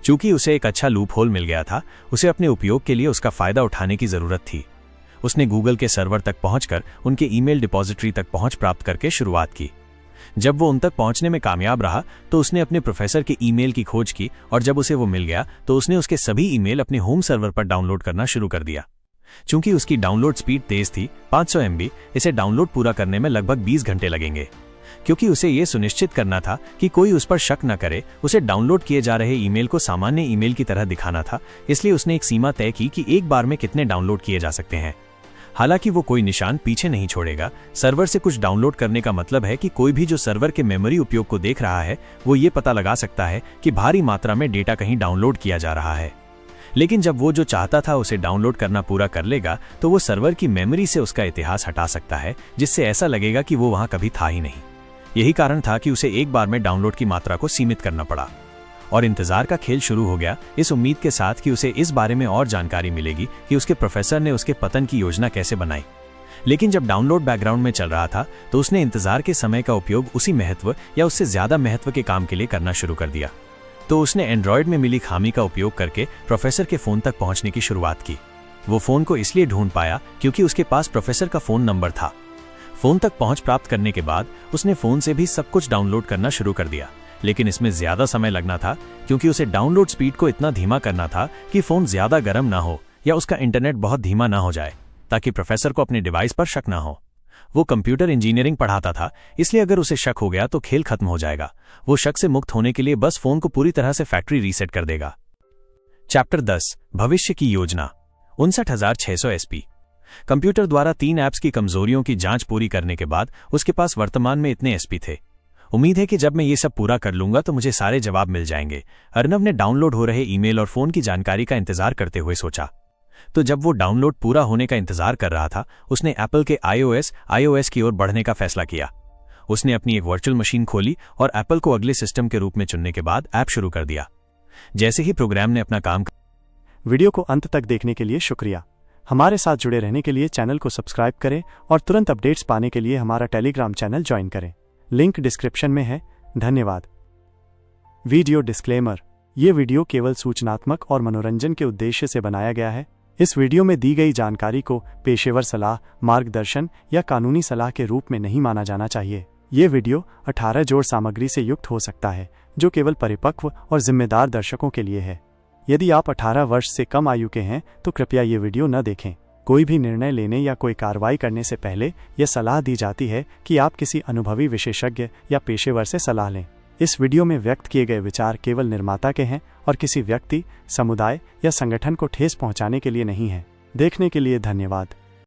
चूंकि उसे एक अच्छा लूप होल मिल गया था, उसे अपने उपयोग के लिए उसका फायदा उठाने की जरूरत थी। उसने गूगल के सर्वर तक पहुंचकर उनके ईमेल डिपॉजिटरी तक पहुंच प्राप्त करके शुरुआत की। जब वो उन तक पहुंचने में कामयाब रहा तो उसने अपने प्रोफेसर के ईमेल की खोज की, और जब उसे वो मिल गया तो उसने उसके सभी ईमेल अपने होम सर्वर पर डाउनलोड करना शुरू कर दिया। चूंकि उसकी डाउनलोड स्पीड तेज थी, 500 MB, इसे डाउनलोड पूरा करने में लगभग 20 घंटे लगेंगे। क्योंकि उसे ये सुनिश्चित करना था कि कोई उस पर शक न करे, उसे डाउनलोड किए जा रहे ईमेल को सामान्य ईमेल की तरह दिखाना था, इसलिए उसने एक सीमा तय की कि एक बार में कितने डाउनलोड किए जा सकते हैं। हालांकि वो कोई निशान पीछे नहीं छोड़ेगा। सर्वर से कुछ डाउनलोड करने का मतलब है कि कोई भी जो सर्वर के मेमोरी उपयोग को देख रहा है वो ये पता लगा सकता है कि भारी मात्रा में डेटा कहीं डाउनलोड किया जा रहा है। लेकिन जब वो जो चाहता था उसे डाउनलोड करना पूरा कर लेगा तो वो सर्वर की मेमोरी से उसका इतिहास हटा सकता है, जिससे ऐसा लगेगा कि वो वहां कभी था ही नहीं। यही कारण था कि उसे एक बार में डाउनलोड की मात्रा को सीमित करना पड़ा। और इंतजार का खेल शुरू हो गया, इस उम्मीद के साथ कि उसे इस बारे में और जानकारी मिलेगी कि उसके प्रोफेसर ने उसके पतन की योजना कैसे बनाई। लेकिन जब डाउनलोड बैकग्राउंड में चल रहा था तो उसने इंतजार के समय का उपयोग उसी महत्व या उससे ज्यादा महत्व के काम के लिए करना शुरू कर दिया। तो उसने एंड्रॉयड में मिली खामी का उपयोग करके प्रोफेसर के फोन तक पहुंचने की शुरुआत की। वो फोन को इसलिए ढूंढ पाया क्योंकि उसके पास प्रोफेसर का फोन नंबर था। फोन तक पहुंच प्राप्त करने के बाद उसने फोन से भी सब कुछ डाउनलोड करना शुरू कर दिया, लेकिन इसमें ज्यादा समय लगना था क्योंकि उसे डाउनलोड स्पीड को इतना धीमा करना था कि फोन ज्यादा गर्म ना हो या उसका इंटरनेट बहुत धीमा ना हो जाए, ताकि प्रोफेसर को अपने डिवाइस पर शक ना हो। वो कंप्यूटर इंजीनियरिंग पढ़ाता था, इसलिए अगर उसे शक हो गया तो खेल खत्म हो जाएगा। वो शक से मुक्त होने के लिए बस फोन को पूरी तरह से फैक्ट्री रीसेट कर देगा। चैप्टर 10, भविष्य की योजना। 59,600 SP। कंप्यूटर द्वारा 3 ऐप्स की कमजोरियों की जांच पूरी करने के बाद उसके पास वर्तमान में इतने SP थे। उम्मीद है कि जब मैं ये सब पूरा कर लूंगा तो मुझे सारे जवाब मिल जाएंगे, अर्नव ने डाउनलोड हो रहे ईमेल और फोन की जानकारी का इंतजार करते हुए सोचा। तो जब वो डाउनलोड पूरा होने का इंतजार कर रहा था, उसने एप्पल के iOS की ओर बढ़ने का फैसला किया। उसने अपनी एक वर्चुअल मशीन खोली और एप्पल को अगले सिस्टम के रूप में चुनने के बाद ऐप शुरू कर दिया। जैसे ही प्रोग्राम ने अपना काम।
वीडियो को अंत तक देखने के लिए शुक्रिया। हमारे साथ जुड़े रहने के लिए चैनल को सब्सक्राइब करें और तुरंत अपडेट्स पाने के लिए हमारा टेलीग्राम चैनल ज्वाइन करें। लिंक डिस्क्रिप्शन में है। धन्यवाद। Video disclaimer. ये वीडियो केवल सूचनात्मक और मनोरंजन के उद्देश्य से बनाया गया है। इस वीडियो में दी गई जानकारी को पेशेवर सलाह, मार्गदर्शन या कानूनी सलाह के रूप में नहीं माना जाना चाहिए। ये वीडियो 18 जोड़ सामग्री से युक्त हो सकता है, जो केवल परिपक्व और जिम्मेदार दर्शकों के लिए है। यदि आप 18 वर्ष से कम आयु के हैं तो कृपया ये वीडियो न देखें। कोई भी निर्णय लेने या कोई कार्रवाई करने से पहले यह सलाह दी जाती है कि आप किसी अनुभवी विशेषज्ञ या पेशेवर से सलाह लें। इस वीडियो में व्यक्त किए गए विचार केवल निर्माता के हैं और किसी व्यक्ति, समुदाय या संगठन को ठेस पहुंचाने के लिए नहीं हैं। देखने के लिए धन्यवाद।